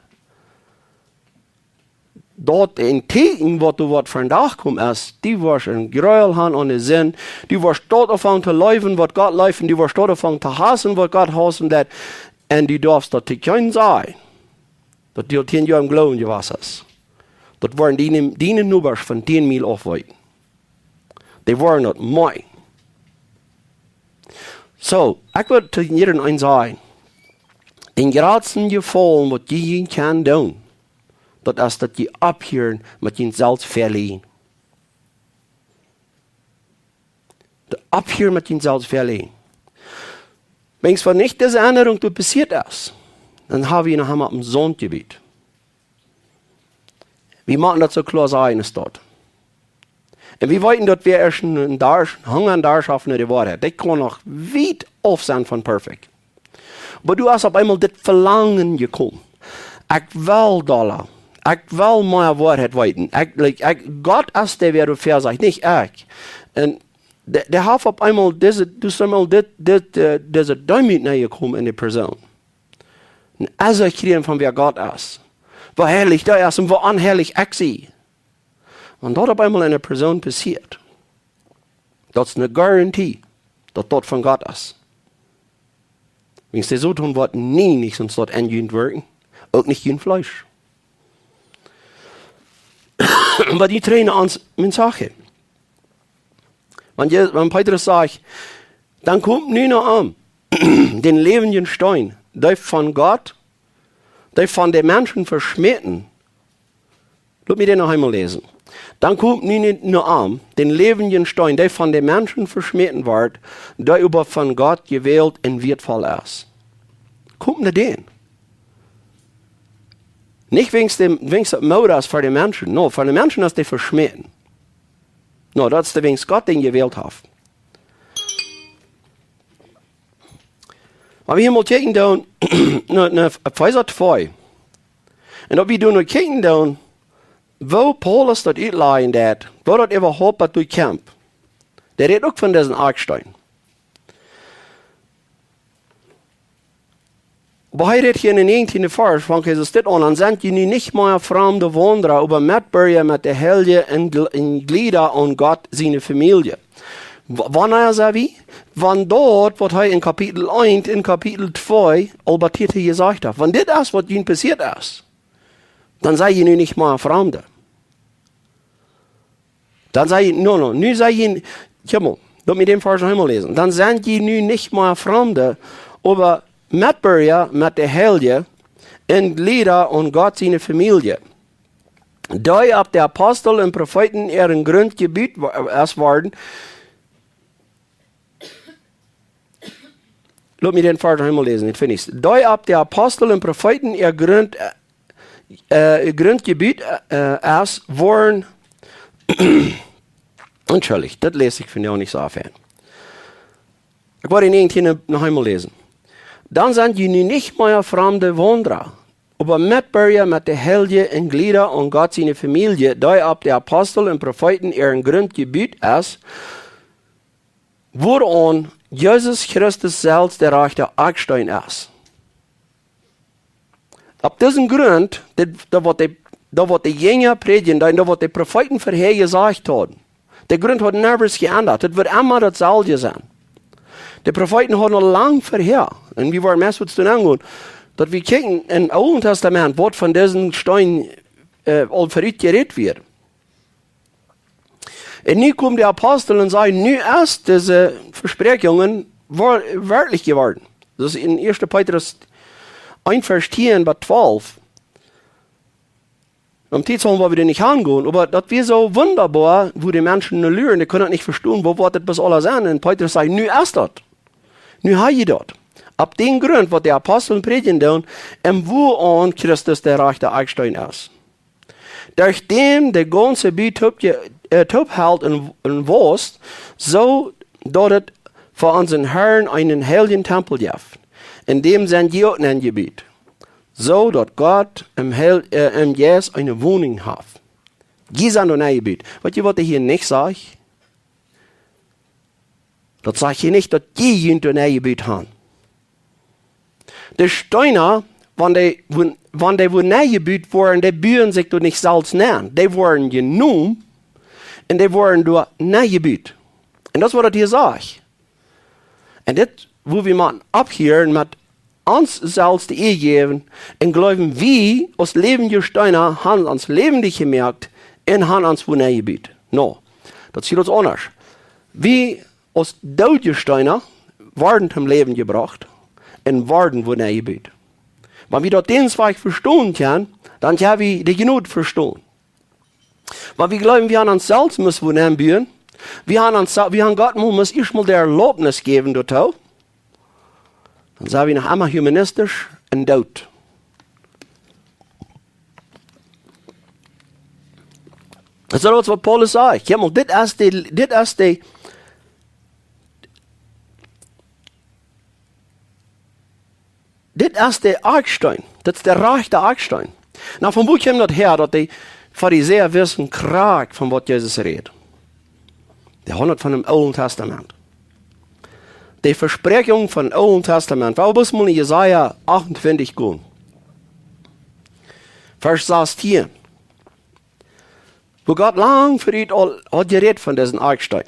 [SPEAKER 1] Dort in Teken, wo du von nachkommen ist, die wirst ein Gräuel haben ohne Sinn, die wirst dort anfangen zu laufen, was Gott laufen, die wirst dort anfangen zu hassen, was Gott hassen wird, und die darfst dort kein sein, dass die 10 Jahre im Glauben gewesen ist. Dort waren die Nubers von 10 Mil aufweichen. Die waren dort mein. So, ich würde zu jedem einen sagen, den größten Gefallen, was die kann tun, das ist, dass die abhören mit ihnen selbst verlieren. Abhören mit ihnen selbst verlieren. Wenn es nicht diese Änderung passiert ist, dann haben wir noch einmal im Sohngebiet. Wir machen das so klar sein, ist dort. Und wir wollten, dass wir erst einen Hunger und Darschaft in der Wahrheit. Das kann noch weit auf sein von perfekt. Aber du hast auf einmal das Verlangen gekommen. Ich will Dollar. Ich will meine Wahrheit weiten. Gott ist der, wer du versagt, nicht ich. Und der hat auf einmal diese Däumung gekommen in die Person. Und also kriegen von wer Gott ist. Wo herrlich der ist und wo unherrlich ich sie. Und dort auf einmal in der Person passiert. Das ist eine Garantie, dass dort von Gott ist. Wenn es dir so tun wird, nie nicht sonst dort angehend wirken. Auch nicht gegen Fleisch. Aber die trainen uns mit Sache. Wenn Petrus sagt, dann kommt nie noch an, den lebenden Stein, der von Gott, der von den Menschen verschmähten. Lass mich den noch einmal lesen. Dann kommt nie nur an, den lebenden Stein, der von den Menschen verschmähten wird, der über von Gott gewählt und wertvoll ist. Kommt nicht den. Nicht wegen des Modas für die Menschen. No, für die Menschen ist die verschmähen. No, das ist der wegen Gott, den gewählt hat. Aber wir mal kijken dan naar Epheser 2. En dat we doen nou kijken dan, wo Paulus dat uitleidt dat, wo dat überhaupt wat durch Camp. Der redet ook van diesen Argstein. Aber hij redt hier in den 19. Vers, van Jesus dit aan, dan zijn je nu niet meer vreemde wonderen, aber metburger met de Helge en Glieder aan Gott seine Familie. Wanneer zei wie? Van dort, wat hij in Kapitel 1, in Kapitel 2, al batiert hij gezegd heeft. Van dit is wat ihnen passiert is. Dan zei je nu niet meer vreemde. Dan zei je, nu zei je, Himmel, dat met dem Vers nog helemaal lezen. Dan zijn je nu niet meer vreemde, aber metburger met de Helge en Glieder aan Gott seine Familie. Da ab der Apostel und Propheten ihren Grundgebiet es waren, lass mich den Vers noch einmal lesen, jetzt finde ich es. Da ab der Apostel und Propheten ihr Grundgebiet es waren, entschuldigt, das lese ich, finde ich auch nicht so aufhören. Ich wollte den 19 noch einmal lesen. Dann sind die nicht mehr fremde Wanderer, aber Mitbürger mit der Helge und Glieder und Gott seine Familie, da ab der Apostel und Propheten ihren Grundgebiet ist, woran Jesus Christus selbst der rechte Eckstein ist. Ab diesem Grund, da wird die Jünger predigen, da wird die Propheten vorher gesagt haben. Der Grund hat nirgends geändert. Das wird immer dasselbe sein. Die Propheten haben noch lange vorher, und wir wollen meist was tun angehen, dass wir kicken, im Alten Testament wird von diesen Steinen all verrückt geredet wird. Und nun kommen die Apostel und sagen, nun ist diese Versprechungen wörtlich geworden. Das ist in 1. Petrus 1, Vers 10 bis 12. Am Titel wollen wir den nicht angehen, aber das wäre so wunderbar, wo die Menschen nur lernen, die können nicht verstehen, wo wird das bis alles an. Und Petrus sagt, nun ist das. Nun habe ich das. Ab dem Grund, was die Apostel predigen, wo an Christus der rechte Eckstein ist. Durch den der ganze Biet hält und wost, so dass es für unseren Herrn einen heiligen Tempel gibt, in dem sein Joten Gebiet, so dass Gott im Jesus eine Wohnung hat. Dies an ein Gebiet. Was ich hier nicht sagen? Das sage ich nicht, dass die ein Gebiet haben. Die Steiner, wenn die Gebiet waren, die bühren sich doch nicht selbst nennen. Die waren genommen und die waren durch Gebiet. Und das, was das hier sagt. Und das, wo wir mal abhören, mit uns selbst die Ehe geben und glauben, wie aus Leben der Steiner haben uns lebendig gemerkt und haben uns Gebiet. No, das sieht uns anders. Wie aus deutschen Steiner werden zum Leben gebracht und werden Gebiet. Wenn wir dort den Zweig verstehen können, dann können wir die Genut verstehen. Weil wir glauben, wir haben uns selbst müssen anbieten. Wir haben Gott muss ich mal der Erlaubnis geben, dort auch. Dann sagen wir noch einmal humanistisch und tot. Das ist das, was Paulus sagt. Ja, das ist der Eckstein. Das ist der rechte Eckstein. Na, von wo kommt das her, dass die Pharisäer wissen, Krag, von was Jesus redet? Der haben das von dem Alten Testament. Die Versprechung von dem Alten Testament. Warum muss man in Jesaja 28 gehen? Vers 16. Wo Gott lang für ihn hat geredet von diesen Eckstein.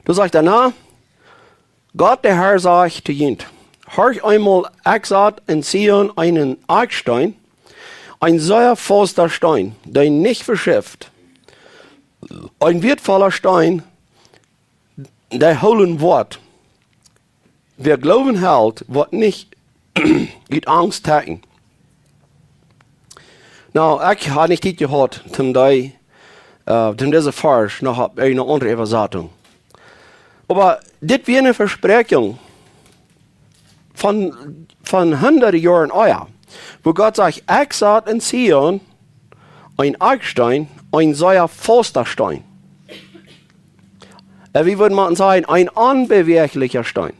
[SPEAKER 1] Du sagst danach, Gott der Herr sagt zu ihnen, hört einmal, ich sag in Zion einen Eckstein, ein sehr fester Stein, der nicht verschifft, ein wertvoller Stein, der hohlen Wort. Wer Glauben hält, wird nicht mit Angst tagen. Na, ich habe nicht die gehört, diese Vers noch eine andere Übersetzung. Aber das wäre eine Versprechung. von hunderten Jahren euer, wo Gott sagt, ich saat in Zion ein Eckstein, ein sehr fester Stein. Wie würde man sagen, ein unbeweglicher Stein,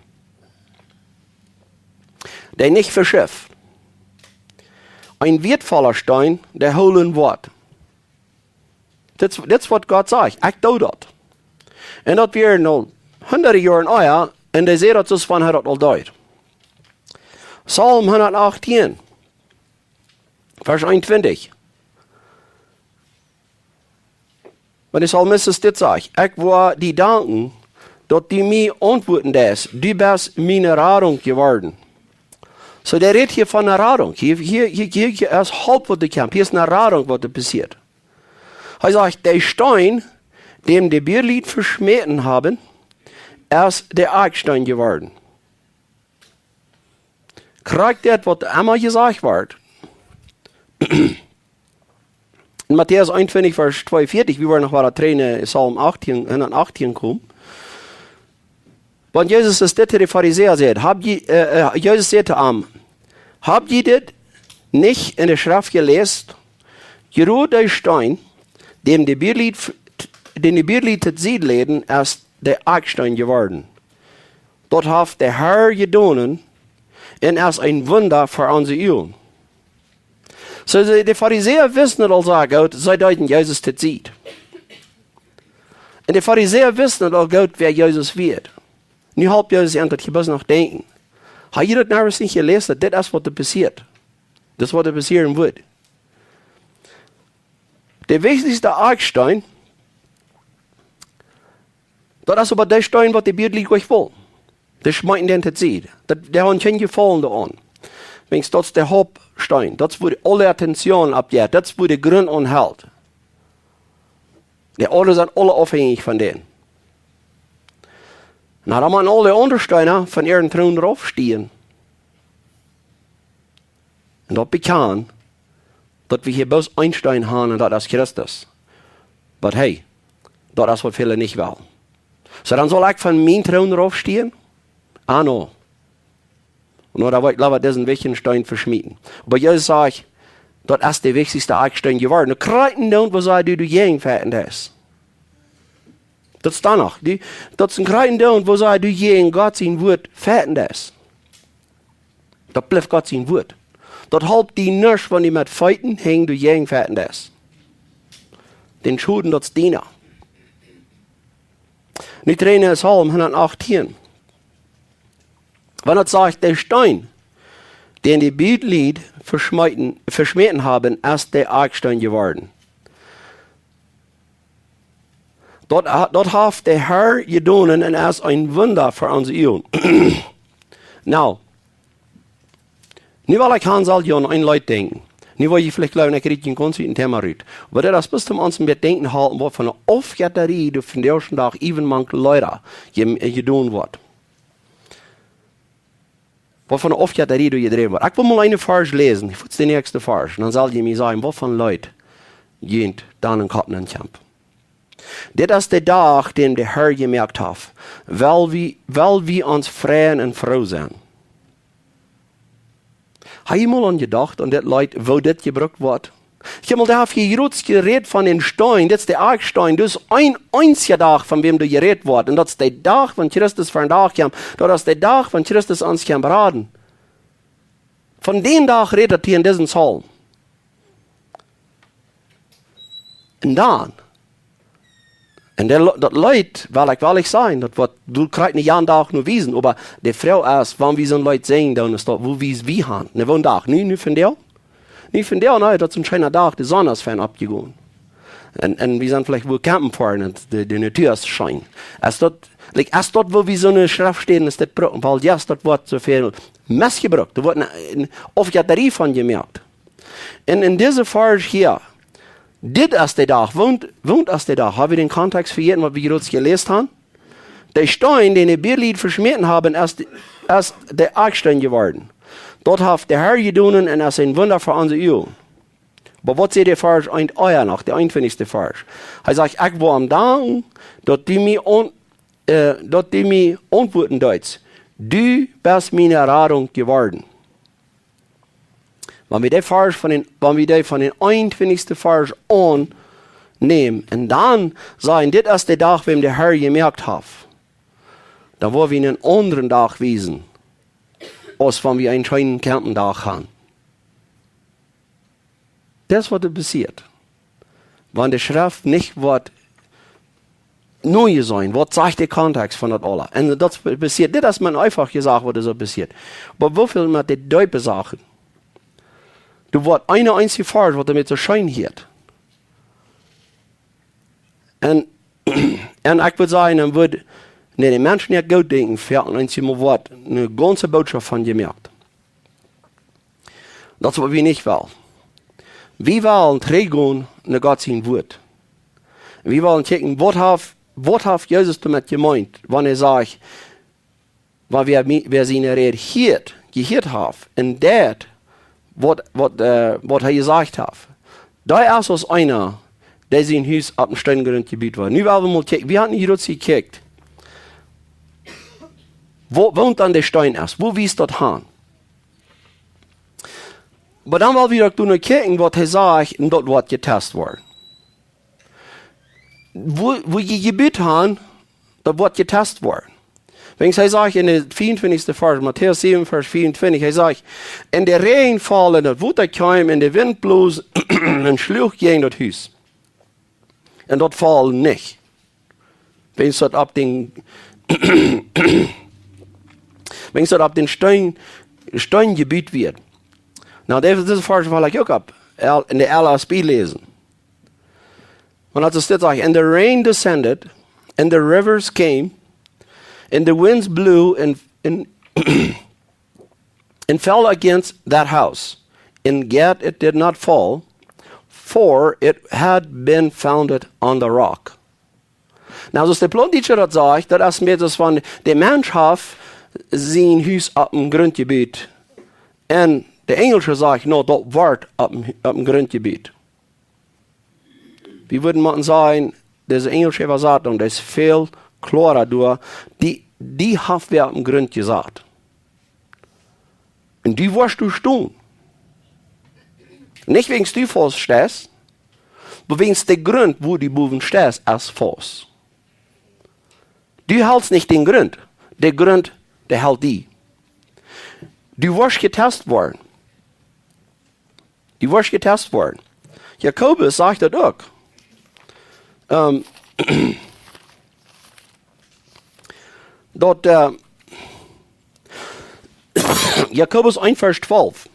[SPEAKER 1] der nicht verschifft. Ein wertvoller Stein, der holen Wort. Das ist, was Gott sagt. Ich tue das. Und das wir noch hunderte Jahre euer, und der seht das, wann hat das all deut. Psalm 118, Vers 21. Wenn der Psalmist das sagt, ich war die danken, dass die mir antworten das, du bist meine Radung geworden. So, der redet hier von einer Radung. Hier ist halb, was du kämpfst. Hier ist eine Radung, was da passiert. Er sagt, der Stein, dem die Bierlied verschmähten haben, ist der Eckstein geworden. Kriegt das, was einmal gesagt wird. In Matthäus 21, Vers 42, wie wir noch bei der Träne Psalm 118 kommen. Wenn Jesus das der Pharisäer sagt, Jesus sagte ihm, habt ihr das nicht in der Schrift gelesen? Jeru der Stein, dem die Bierlied das Siedleden, ist der Eckstein geworden. Dort hat der Herr gedonen, und ist ein Wunder für unsere Augen. So, die Pharisäer wissen nicht, als Gott, sei deuten Jesus das sieht. Und die Pharisäer wissen nicht, als Gott, wer Jesus wird. Nu helpt Jesus aan dat je best nog denken. Heb je dat nou eens niet gelezen? Dit is wat er passiert. Dat is wat er passieren wird. Der wichtigste Eckstein, das ist aber der Stein, was die Bibel euch will. Das schmeißen den zu sehen. Der hat kein Gefallen daran. Das ist der Hauptstein. Das wurde alle Attention abgehört. Das wurde Grund und Halt. Die alle sind alle abhängig von denen. Na, da man alle Untersteine von ihren Thron draufstehen. Und das bekannt, dass wir hier bloß ein Stein haben und das ist Christus. Aber hey, das ist, was viele nicht wollen. So, dann soll ich von meinem Thron draufstehen? Ah, no. Und da wollte ich lieber diesen wichtigen Stein verschmieden. Aber Jesus sagt, das ist der wichtigste Eckstein geworden. Du kriegst nicht, was du gegen hast. Das ist danach. Das ist ein kleiner Don, wo du gegen Gott sein Wort fertig ist. Das bleibt Gott sein Wort. Das halbt die nicht, wenn die mit Feiten hängen, du gegen fertig ist. Den Schulden, das ist Diener. Nicht reden Psalm 118. Wenn er sagt, der Stein, den die Bildlied verschmähten haben, ist der Eckstein geworden. Dort hat der Herr gedonen und er ist ein Wunder für unsere Augen. Now, nicht weil ich kann, soll an ein Leute denken. Nicht weil ich vielleicht glaube, ich rede ein ganz ein Thema rede. Aber das bis zum Anfang mit Denken halten, was von einer Aufgatterie, die von der ersten Tag even manche Leute gedonen wird. Was von einer Aufgatterie du gedreht wird. Ich will mal eine Vers lesen. Ich will den nächsten Vers. Und dann soll ich mir sagen, was von Leute gehen dann in Kattenkamp. Das ist der Tag, den der Herr gemerkt hat, weil wir uns freuen und froh sind. Habe ich mal an gedacht, an das Leute, wo das gebraucht wird? Ich habe mal da geredet von den Steinen, das ist der Eckstein, das ist ein einziger Tag, von wem du geredet wird. Und das ist der Tag, wenn Christus für einen Tag kam, das ist der Tag, wenn Christus uns kam beraten. Von dem Tag redet hier in diesem Psalm. Und dann, und das Leute, weil ich sein, das wird, du kriegst nicht jeden Tag nur wiesen, aber die Frau erst, wenn wir so Leute sehen, dann ist das, wo wir es wie haben. Ne, wo Tag, nicht von der? Nicht von der, nein, das ist ein schöner Tag, die Sonne ist fern abgegangen. Und wir sind vielleicht wohl campen fahren und die Natur ist schein. Erst dort, wo wir so eine Schrift stehen, ist das Brücken, weil jetzt das wird so viel Mess gebraucht, da wird eine Aufgatterie von gemerkt. Und in dieser Vers hier, dit ist der Tag, wohnt ist der Tag. Haben wir den Kontext für jeden, was wir gerade gelesen haben? Der Stein, den die Bierlied verschmähten haben, ist der Eckstein geworden. Dort hat der Herr gedonen und ist ein Wunder für unsere Augen. Aber was seht ihr Vers ein euer nach, der 21. Vers? Er sagt, ich war am Dank, dass die mir antworten deutsch. du bist meine Errettung geworden. Wenn wir die von den 21. Vers annehmen und dann sagen, das ist der Tag, wem der Herr gemerkt hat, dann wollen wir einen anderen Tag wiesen, als wenn wir einen schönen Campentag haben. Das ist, was passiert. Wenn die Schrift nicht wird neu sein, was sagt der Kontext von das alles? Und das passiert, das ist man einfach gesagt, was so passiert. Aber wo viel man die Deutsche Sachen? Du wird eine einzige Vers, was damit so schön wird. Und ich würde sagen, dann würde die Menschen nicht gut denken, für ein Wort, eine ganze Botschaft von gemerkt. Das ist, was wir nicht wollen. Wir wollen trägen eine Gott sein Wort. Wir wollen checken, was hat Jesus damit gemeint, wenn er sagt, weil wer seine Rede gehört hat, und das, was er gesagt hat. Da ist es einer, der sein Haus auf dem Steingrundgebiet war. Nu wollen wir mal checken, wir hatten hier gekickt. Wo wohnt dann der Stein erst? Wo wies das hin? Aber dann wollen wir doch noch kicken, was er sagt, und dort wird getestet worden. Wo je Gebiet haben, da wird getestet worden. Wenn ich sage in der 24. Vers, Matthäus 7, Vers 24, er sagt, in der Regen fallen, das Wutter kam, in der Wind bloß, und schlug gegen das Haus. Und dort fallen nicht. Wenn es dort ab den, wenn es dort ab den Steingebiet wird. Na, diese Vers will ich auch ab, in der LSB lesen. Und als es das sagt, and the rain descended, and the rivers came, and the winds blew and fell against that house. And yet it did not fall, for it had been founded on the rock. Nou, dus de Plantteacher dat sagt, dat is meer dus van de mens heeft zijn huis op een grondgebied. En de Engelsche sagt, no, dat wordt op een grondgebied. Wir würden mal sagen, diese englische Übersetzung, das ist viel klarer durch, die haben wir am Grund gesagt. Und die wirst du tun. Nicht wegen du falsch stehst, aber wegen der Grund, wo die Buben stehst, als falsch. Du hältst nicht den Grund, der Grund, der hält die. Du wirst getestet worden. Du wirst getestet worden. Jakobus sagt das auch. Dort Jakobus 1, Vers 12.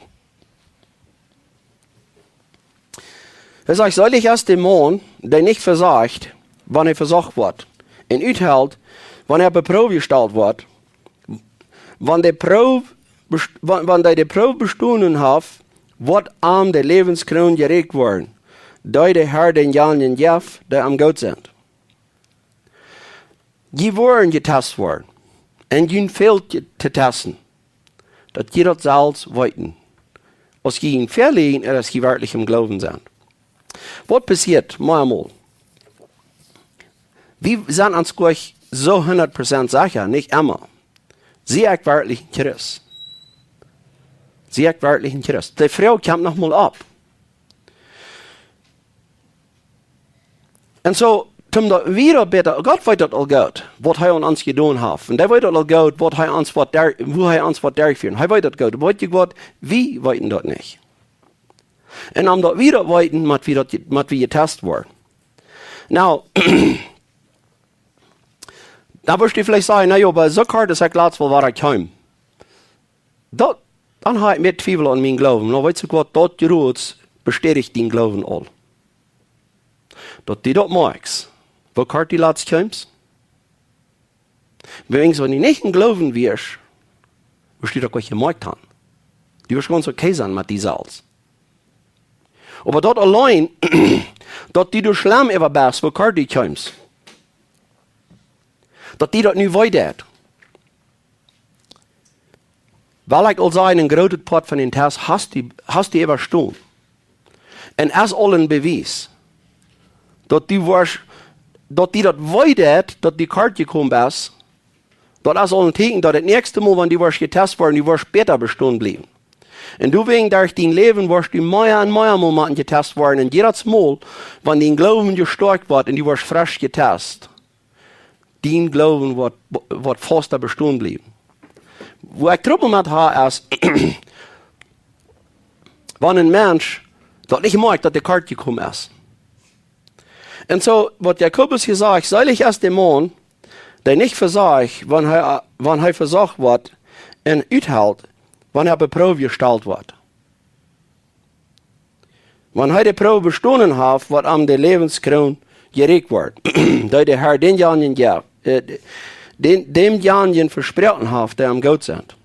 [SPEAKER 1] Er sagt, soll ich erst den Mann, der nicht versagt, wann er versucht wird, und uithält, wann er beprobt gestellt wird, wann der die Probe bestanden hat, wird am der Lebenskron gerecht worden, da der Herr den Jan Jeff, der am Gott sind. Die wollen getestet worden, und ihnen fehlt zu testen, dass jeder selbst weiten, als sie ihn verlieren, oder als sie wirklich im Glauben sind. Was passiert, manchmal? Wir sind uns gleich so 100% sicher, nicht immer. Sie ist wirklich ein Christ. Sie ist wirklich ein Christ. Die Frau kommt nochmal ab. Und so, zum da wieder beten, Gott weiß das all gut, was er uns getan hat. Und er weiß das all gut, wo er uns was durchführen. Er weiß das gut. Aber Gott, wir wissen das nicht. Und um das wieder weiten, mit wie getestet worden. Now, da wirst du vielleicht sagen, na ja, aber so klar, dass ich letztes Mal war ich heim. Dann habe ich mehr Zweifel an meinen Glauben. Na, weißt du Gott, dort geruht, bestätigt den Glauben all. Dass die das magst, wo klar die letzte kommst. Wenn du nicht in Glauben wirst, wirst du doch gleich gemerkt haben. Du wirst ganz okay sein mit dieser Salz. Aber dort allein, dass die durch Schlamm überbärst, wo klar die kommst. Dass die das nicht weiter. Weil ich all sagen, ein großer Part von den Tests hast du überstanden. Und es all ein Beweis, dass die das weiter, dass die Karte gekommen ist, Das ist auch ein Teken, dass das nächste Mal, wenn die wirst getestet werden, die wirst später bestehen bleiben. Und du wegen durch dein Leben wirst du mehr und mehr Momente getestet werden. Und jedes Mal, wenn dein Glauben gestärkt wird und du wirst frisch getestet, dein Glauben wird fast bestehen bleiben. Wo ich Trouble mit habe, ist, wenn ein Mensch das nicht mag, dass der Karte gekommen ist. Und so, was Jakobus hier sagt, seilig ist der Mann, der nicht versagt, wenn er versagt wird und uithält, wenn er beprobt gestellt wird. Wenn er die Probe bestanden hat, wird ihm der Lebenskron gerecht wird. Da der Herr den Janien dem Janien versprochen hat, der am Gott sind.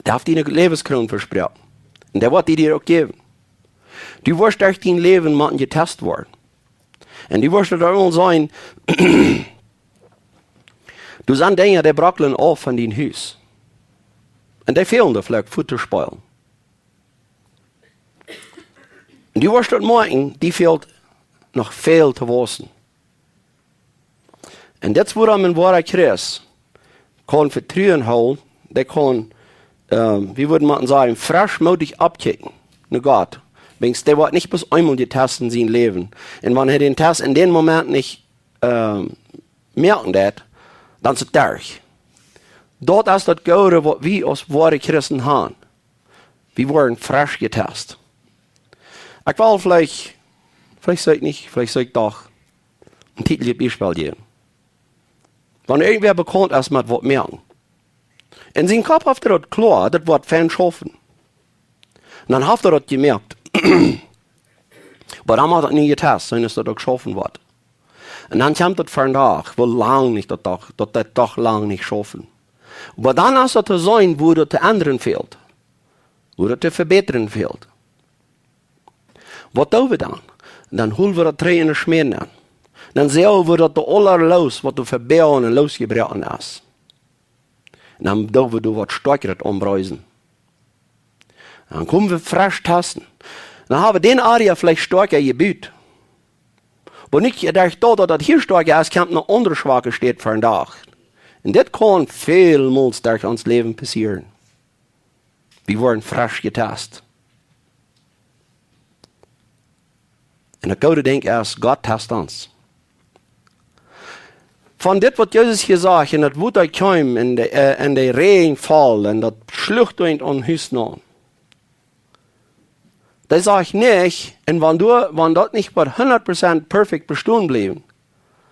[SPEAKER 1] Der hat dir eine Lebenskron versprochen. Und der wird dir auch geben. Du wirst durch dein Leben mal getestet werden. Und du wirst da auch sein, du sind Dinge, die brackeln auf von dein Haus. Und die fehlen da vielleicht Futterspeilen. Und du wirst dort merken, die fehlt noch viel zu wissen. Und das, woran man wahre Christ kann Vertrauen holen, der kann, wie würde man sagen, frischmütig abkicken, nach Gott. Der wird nicht bis einmal getestet in seinem Leben. Und wenn er den Test in dem Moment nicht merken wird, dann ist es durch. Dort ist das Gute, was wir als wahre Christen haben. Wir wurden frisch getestet. Ich will vielleicht sage ich nicht, vielleicht sage ich doch, ein Titel Beispiel geben. Wenn irgendwer bekannt ist mit was merken. In seinem Kopf hat er das klar, das wird fein schaffen. Und dann hat er das gemerkt. Aber dann hat er nie getestet, sondern dass das geschaffen wird. Und dann kommt das von Tag, wo lang nicht das doch lang nicht schaffen. Aber dann ist das zu sein, wo das zu ändern fehlt. Wo das zu verbessern fehlt. Was tun wir dann? Dann holen wir das Tränen Schmerzen an. Dann sehen wir das alles, was du verbauen und losgebrochen hast. Und dann dürfen wir was Stärkeres umbreisen. Dann kommen wir frisch testen. Dann haben wir den Area vielleicht stärker gebüht. Aber nicht gedacht, dass das hier stärker ist, kommt noch andere Schwache steht für einen Tag. Und das kann vielmals durch uns Leben passieren. Wir wurden frisch getestet. Und das gute Ding ist, Gott testet uns. Von dem, was Jesus hier sagt, und das Wutter kommt, und der Regen fällt, und das Schlucht an Haus nach. Das sage ich nicht, und wenn das nicht bei 100% perfekt bestehen bleiben,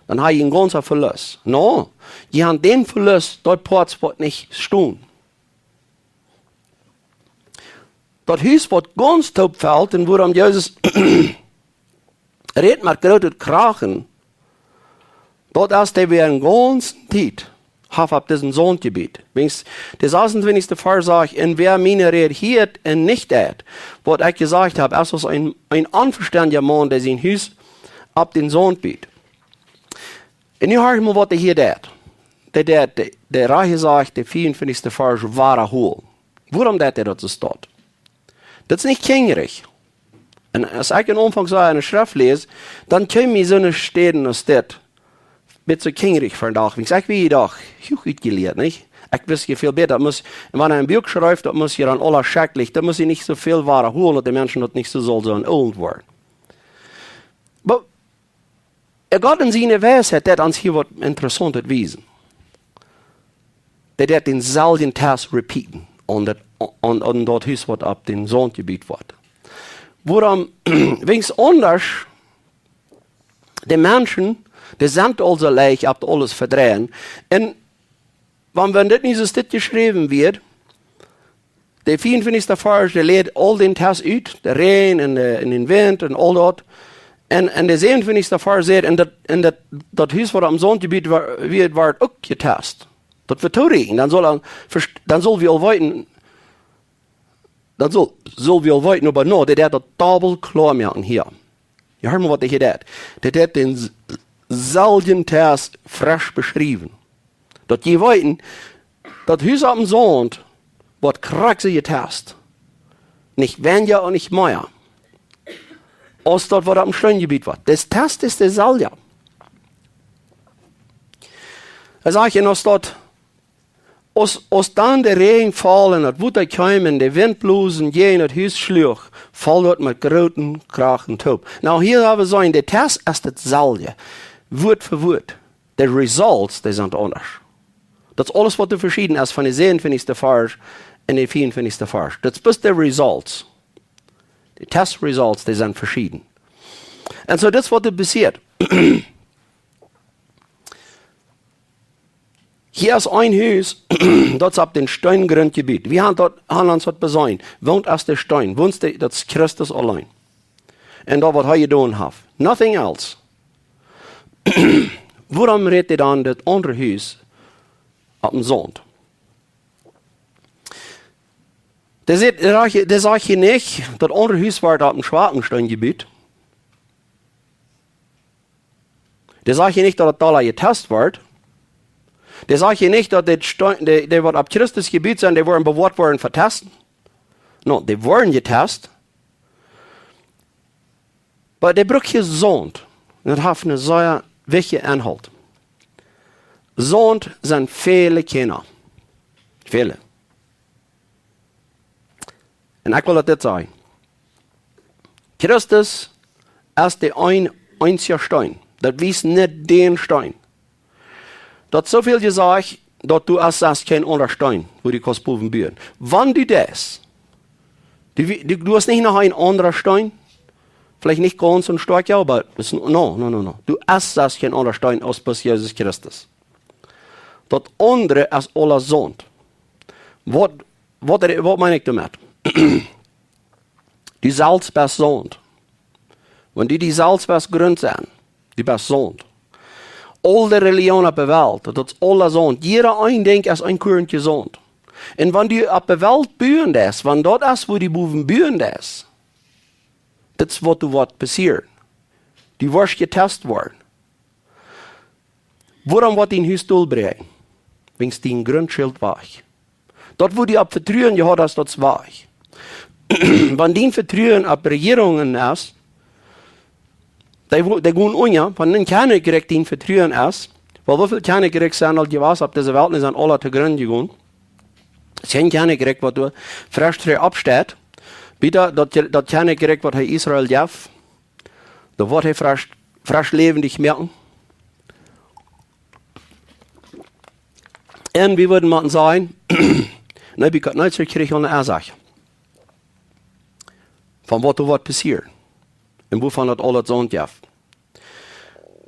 [SPEAKER 1] dann habe ich einen ganzen Verlust. No, die haben den Verlust, dort Platz wird nicht stehen. Das Haus wird ganz taub fällt, und worum Jesus redet mit großen Krachen, dort ist der wir einen ganzen Zeit auf diesen Sohngebiet. Der 26. Vers sagt, und wer meine Rede hört und nicht tät, was ich gesagt habe, ist ein unverständiger Mann, der sein Haus ab den Sohn bietet. Und nu hör ich mal, was er hier tät. Der Reiche sagt, der 54. Vers, wahre Hohl. Warum tät er das so dort? Das ist nicht kingerig. Und als ich am Anfang so eine Schrift lese, dann können mir so eine Stellen als das mit so kingerig für den Tag. Ich sage, wie doch, gut gelehrt, nicht? Ich weiß viel besser. Wenn er ein Buch schreibt, das muss ja dann alles schrecklich, da muss ich nicht so viel wahre holen, dass die Menschen das nicht so alt werden. Aber Gott in seiner Weisheit hat uns hier was Interessantes wiesen. Der hat den selben Test repeaten und dort Haus, was ab dem Sohngebiet wird. Worum, wenigstens anders, die Menschen, die sind also leicht, ab alles verdrehen. Und wenn das nicht so steht geschrieben wird, der 54. Vers, der lädt all den Test aus, der Regen und den Wind und all das. Und der 57. Vers sagt, und das Haus, was am Sohngebiet wird auch getestet. Das wird regen, dann soll wir weiten. Dann soll wir weiten, aber no, der hat das doppelt klar machen hier. Ihr hört mal, was der hier hat. Der hat den selben Test frisch beschrieben. Dat je weiten, dat Haus am Sond wird kraxig getestet. Nicht weniger und nicht mehr. Als dort, was am Steingebiet war. Das Test ist der Salja. Er sagt, als dort, als dann der Regen fallen, das Wetter kommen, der Wind blosen, je in das Haus schlug, fällt dort mit großen Krachen top. Nou, hier haben wir sagen, der Test ist dasselbe. Wort für Wort. Die Results, die sind anders. Das ist alles, was du verschieden ist von der 27. Vers und der 24. Vers. Das ist bis die Results. Die Test-Results, die sind verschieden. Und so, das ist, was da passiert. Hier ist ein Haus, das ist auf dem Steingrundgebiet. Wir haben uns das besehen. Wohnt aus der Stein. Wohnt das ist Christus allein. Und da, was er getan hat. Nothing else. Warum redet ihr dann das andere Haus auf dem Sand? Der sagt hier nicht, das andere Haus war auf dem Schwarzensteingebiet. Der sagt hier nicht, dass das da getestet wird. Der sagt hier nicht, dass die was auf Christus Gebiet sind, die wurden bewahrt worden vertesten. No, die wurden getestet. Aber der braucht hier Sand. Und das hat eine sehr wichtige Inhalt. Sand sind viele Kinder. Viele. Und ich will das sagen. Christus ist der einzige Stein. Das ist nicht den Stein. Das ist so viel gesagt, dass du hast kein anderer Stein, wo die Kostproben bühren. Wann du das, du hast nicht noch einen anderen Stein, vielleicht nicht ganz und stark, ja, aber no. Du hast kein anderer Stein aus Jesus Christus. Das andere ist aller Sand. Was meine ich damit? Die Salz best Sand. Wenn die Salz best Grund sind, die best Sand. Alle Religionen auf der Welt, das ist aller Sand. Jeder ein denkt, ist ein Körnchen Sand. Und wenn die auf der Welt bühren das, wenn dort ist, wo die Buben bühren das ist, was passiert. Die wirst getestet worden. Warum wird die in Hüstul bringen? Wenn es die Grundschild war. Dort, wo die ab Vertrauen gehabt hast, das war. Wenn die Vertrauen ab Regierungen ist, die gehen unja, wenn den keine direkt in Vertrauen ist, weil wie viel keine direkt sind, als die was ab dieser Welt, sind alle zu Grund gegangen. Es sind keine direkt, was du frisch drei absteht, bitte, das keine direkt, was Israel darf, da wird frisch lebendig merken. Und wie würden wir sagen, Nebuchadnezzar kriegt eine Ersach. Von was passiert. Und wovon hat alles so darf.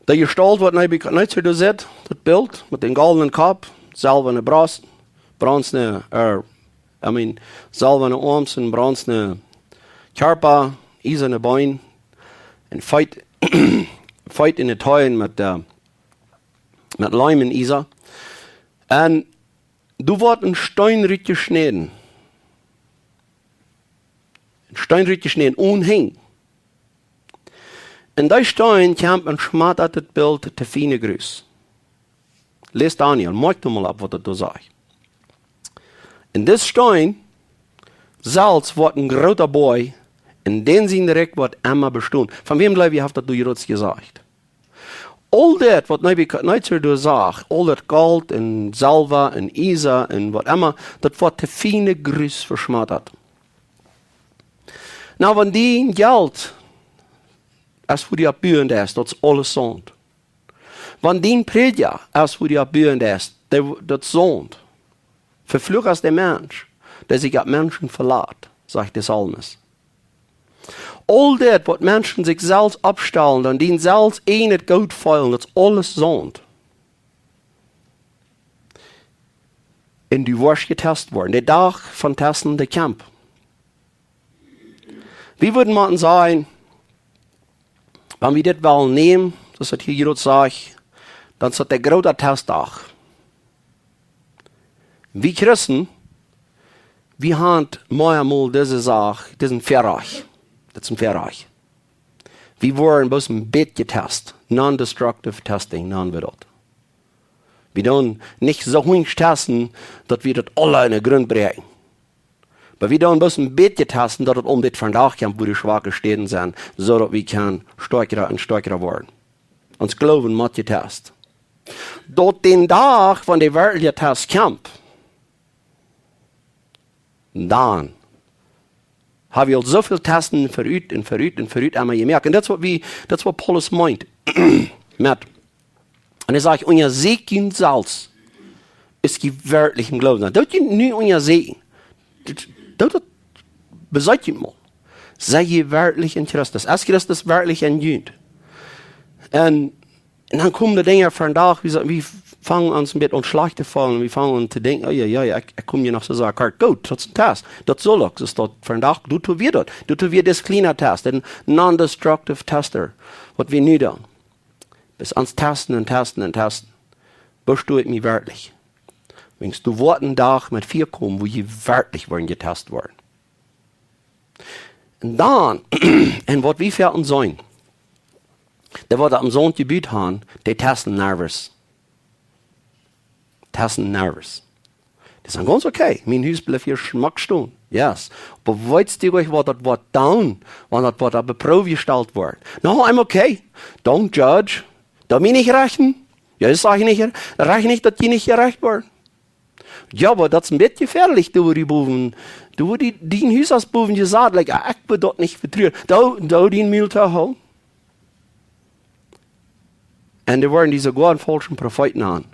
[SPEAKER 1] Der Gestalt, was Nebuchadnezzar da sieht, das Bild mit dem goldenen Kopf, silberne Brust, bronzene, silberne Arms und bronzene Körper, eiserne Beine, und fight in den Teuren mit Leim und Isa. Und du wirst ein Steinritt geschnitten. Ein Steinritt geschnitten, unhäng. In der Stein kam ein schmattertes Bild der feine Grüß. Les Daniel, merk du mal ab, was du sagst. In das Stein, Salz wird ein großer Boy, in den Sinn direkt wird immer bestehen. Von wem glaube ich, hast du jetzt gesagt? All das, was Nebuchadnezzar du sagt, all das Gold und Silber und Isa und was immer, das wird der feine Grüß verschmattert. Na, wenn die Geld als für die Abbühen ist, das ist alles Sand. Wenn die Prediger als für die Abbühen ist, das ist Sand. Verflucht ist der Mensch, der sich auf Menschen verlässt, sagt der Psalmist. All das, was Menschen sich selbst abstellen und die selbst nicht gut feilen, das ist alles Sand. Und du wirst getestet worden. Der Tag von Testen, der Kampf. Wie würde man sagen, wenn wir das wollen nehmen, das hat hier jemand sagt, dann ist das der große Testtag. Wir Christen, wir haben manchmal diese Sache, diesen Verreich. Das ist ein Verreich. Wir wurden bloß ein Bett getestet. Non-destructive testing, non-widot. Wir tun nicht so wenig testen, dass wir das alle in den Grund bringen. Aber wir tun bloß ein Bett getestet, dass es das von da kommt, wo die schwachen Städten sind, so dass wir stärker und stärker werden. Uns Glauben muss getestet. Dort den Tag von der weltliche Test kommt, dann habe ich so viel Testen verübt und verübt und verübt einmal gemerkt. Und das ist was Paulus meint. Mit. Und er sagt, unser Segen Salz ist gewöhnlich im Glauben. Das ist nicht unser Segen. Das beseitigt mal. Sei gewöhnlich in Christus. Als Christus wirklich in Jünd. Und dann kommen die Dinge von da, wir fangen an mit uns schlecht zu fallen. Wir fangen an zu denken, oh ja, ich komme hier noch so sagen, gut, das ist ein Test. Das soll auch. Das ist von da, du tust wir das. Du tust wir das kleine Test, den non-destructive Tester, was wir nicht tun. Bis ans Testen und Testen und Testen. Bist du mir wirklich. Wenn du warten Tag mit 4 kommen, wo je wirklich wollen getestet werden. Und dann, und was wir werden sein, der wird am Sohn Gebiet haben, die testen nervös. Testen nervös. Die sagen ganz okay, mein Haus bleibt hier schmackstund. Yes. Aber weißt du euch, was das wird down, wenn das wird auf Probe gestellt wird? No, I'm okay. Don't judge. Da bin ich rechnen. Ja, das sage ich nicht. Rechne nicht, dass die nicht gerecht werden. Ja, aber das ist ein bisschen gefährlich, du, die Buben. Du, die Hausbuben gesagt, like, ich bin dort nicht vertraut. Da, die Müll zu holen. Und die waren diese guten falschen Propheten an.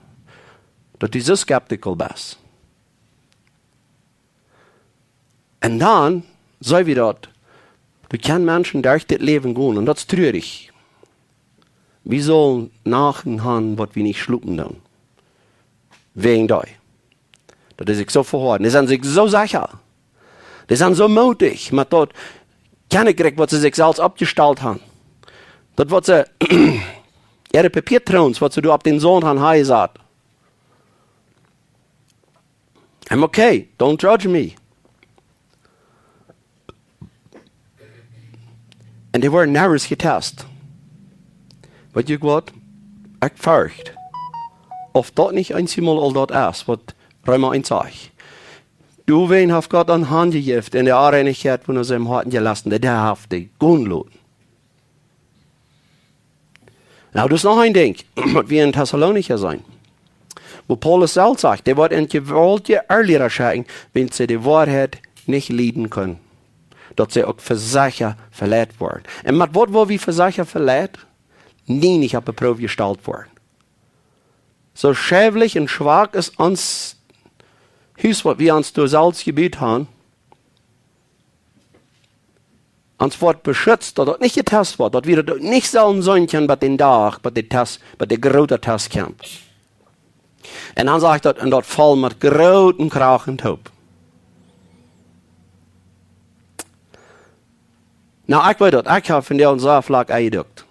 [SPEAKER 1] Dass die so skeptical bist. Und dann, so wie das, du kannst Menschen durch das Leben gehen, und das ist traurig. Wir sollen nachher, was wir nicht schlucken dann. Wegen da. Das ist sich so verhalten. Die sind sich so sicher. Die sind so mutig. Man dort keine gekriegt, was sie sich selbst abgestellt haben. Das, was sie, ihre Papiertrons, was sie du ab den Sohn haben, gesagt. I'm okay. Don't judge me. Und die wurden nervös getestet. Weißt du was? Ich fürchte, ob das nicht einmal all das ist, was Römer 1 sagt. Du, wen hat Gott an Hand gegeben, in der Areinigkeit, wo er seinem Harten gelassen, der hat die Gunlohn. Now, das ist noch ein Ding, was wir in Thessalonicher sein. Wo Paulus selbst sagt, der wird in gewaltige Ehrlicher schicken, wenn sie die Wahrheit nicht leiden können. Dass sie auch für Sachen verletzt werden. Und mit was, wo wir für Sachen verletzt, nie nicht auf die Probe gestellt worden. So schäblich und schwach ist uns Haus, was wir uns durch Salzgebiet haben, uns wird beschützt, dass das nicht getestet wird, dass wir das nicht sollen sein können bei den Tag, bei der großen Test kommt. Und dann sagt er, und dort fallen mit großen Krachen Taub. Nou, ich weiß das, ich habe von der und so flach eingedrückt.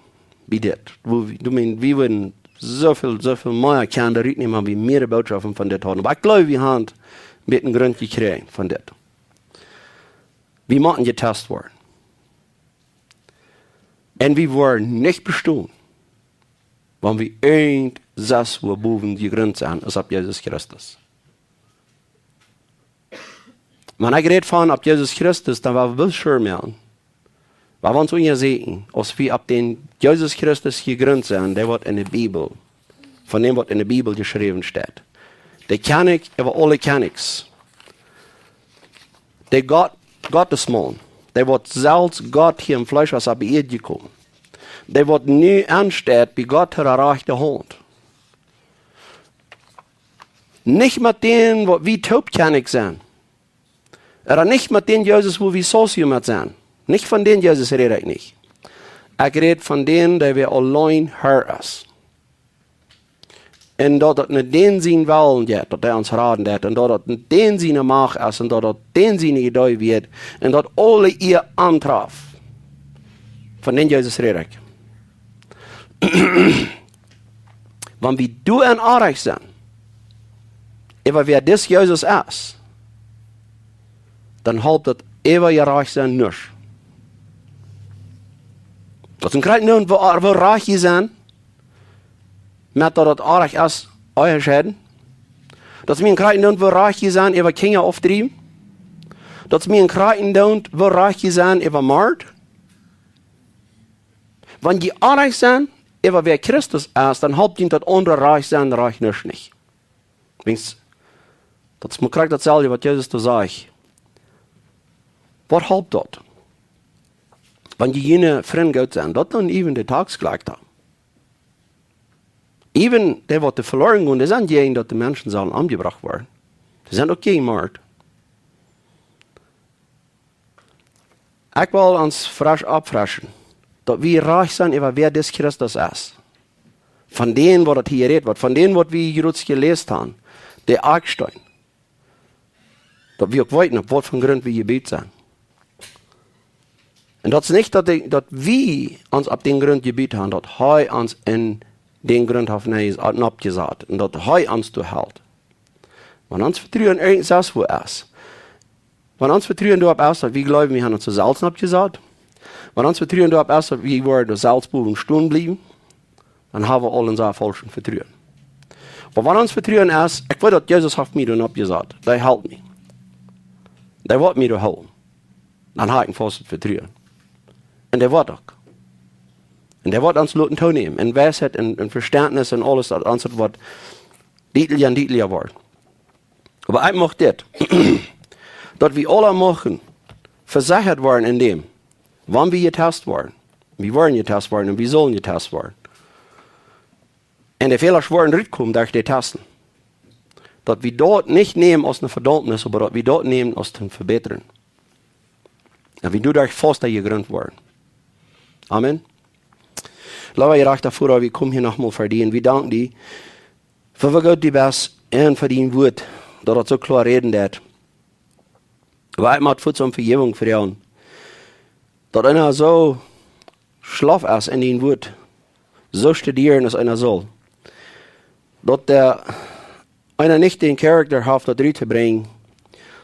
[SPEAKER 1] Wie das. Du meinst, wir würden so viel mehr kennen, der nicht mehr wie mehrere Botschaften von das haben. Aber ich glaube, wir haben mit einem Grund gekriegt von das. Wir mussten getestet werden. Und wir waren nicht bestehen, wenn wir irgendwas, wo boven die Grenze an, ist ab Jesus Christus. Wenn ich rede von ab Jesus Christus, dann war wir schön mehr. Weil wir uns sehen, als wir ab den Jesus Christus gegründet sind, der wird in der Bibel, von dem, was in der Bibel geschrieben steht. Der König über alle Königs. Der Gottesmann, der wird selbst Gott hier im Fleisch aus der Erde gekommen. Der wird nie ansteht, wie Gott hat rechte Hand. Nicht mit denen, wo wir Taubkönig sind. Oder nicht mit denen Jesus, wo wir Socium sind. Nicht von denen Jesus rede ich nicht. Ich rede von denen, die wir allein Herr ist. Und dort nicht den Sinn wollen, dass der uns raten wird, und dort nicht den Sinn macht ist, und dort den Sinn gedei wird, und dort alle ihr antraf. Von denen Jesus rede ich. Wenn wir du und Arich sind, über wer das Jesus ist, dann halt das über ihr Reich sein nicht. Das ist ein Kreis nun, wo reich sind, mit das Arich ist, euer Schäden. Das ist mir ein Kreis nun, wo reich sind, über Kinder auftrieben. Das ist mir ein Kreis nun, wo reich sind, über Mord. Wenn die Arich sind, über wer Christus ist, dann halbt ihn das andere Reich sein Reich nicht. Man kriegt dasselbe, was Jesus da sagt. Was halbt das? Wenn die jene Freunde Gott sind, das dann eben die Tagsgleich da. Even die, die verloren gehen, die sind diejenigen, dass die Menschen sollen angebracht werden. Die sind auch kein Mord. Ich will uns frisch abfrischen, dass wir reich sind über wer des Christus ist. Von denen, was hier redet wird, von denen, was wir jetzt gelesen haben, der Eckstein. Dass wir auch weiten, auf was für Grund wir gebet sind. Und das ist nicht, dass wir uns auf den Grund gebet haben, dass er uns in den Grund abgesagt und dass er uns hält. Wenn uns Vertrauen irgendwas wo ist, wenn uns Vertrauen darauf ist, dass wir glauben, wir haben uns zu Salzen abgesagt, wenn uns Vertrauen darauf ist, dass wir durch Salzburg stehen bleiben, dann haben wir alle unser falschen Vertrauen. Aber wenn uns Vertrauen ist, ich weiß, dass Jesus hat mir dann abgesagt, der hält mich. Der wird mir helfen. Dann habe ich ein falsches Vertrauen. Und der wird auch. Und der wird uns Leuten nehmen. In Weisheit, in Verständnis und alles, das uns wird deutlicher wird. Aber ich möchte das, dass wir alle machen, versichert werden in dem, wann wir getestet werden. Wir wollen getestet werden und wir sollen getestet werden. Und der Fehler schweren rauskommen durch die Testen. Dass wir dort nicht nehmen aus einer Verdammnis, aber dass wir dort nehmen aus dem Verbessern. Und wir dadurch fast gegründet werden. Amen. Lass ich recht davor, wir kommen hier nochmal für dich. Und wir danken dir, für Gott die Best und für dein Wort, dass er so klar reden wird. Aber ich mache um Vergebung für dich. Dass einer so schlaff ist in dein Wort, so studieren, als einer soll. Dass einer nicht den Charakter hat, das reinzubringen,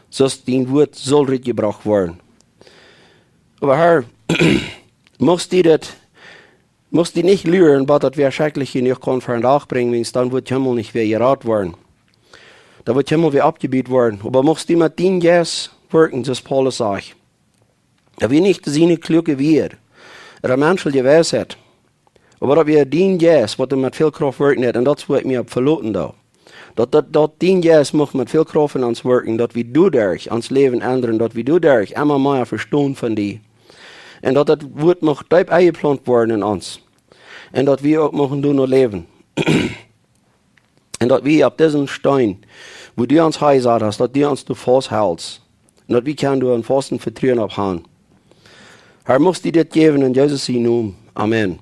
[SPEAKER 1] sonst dein Wort soll reingebracht werden. Aber Herr, musst du nicht lügen, was das wir schrecklich nicht können für einen Tag bringen, dann wird Himmel nicht wieder gerat werden. Da wird Himmel wieder abgebiet werden. Aber musst du mit deinem Geist wirken, das Paulus sagt. Da wir nicht seine Klücke wir, eine menschliche Weisheit. Aber dass wir dein Geist, was mit viel Kraft wirken hat, und das wird mir verloten da. Dass dein Geist muss mit viel Kraft in uns wirken, dass wir dadurch uns Leben ändern, dass wir dadurch immer mehr verstehen von dir. Und dass das Wort noch tief eingeplant worden in uns. Und dass wir auch machen nur leben. Und dass wir auf diesen Stein, wo du uns heisat hast, dass du uns du festhältst. Und dass wir können du einen festen Vertrauen abhaben. Herr, musst du das geben in Jesus' Namen. Amen.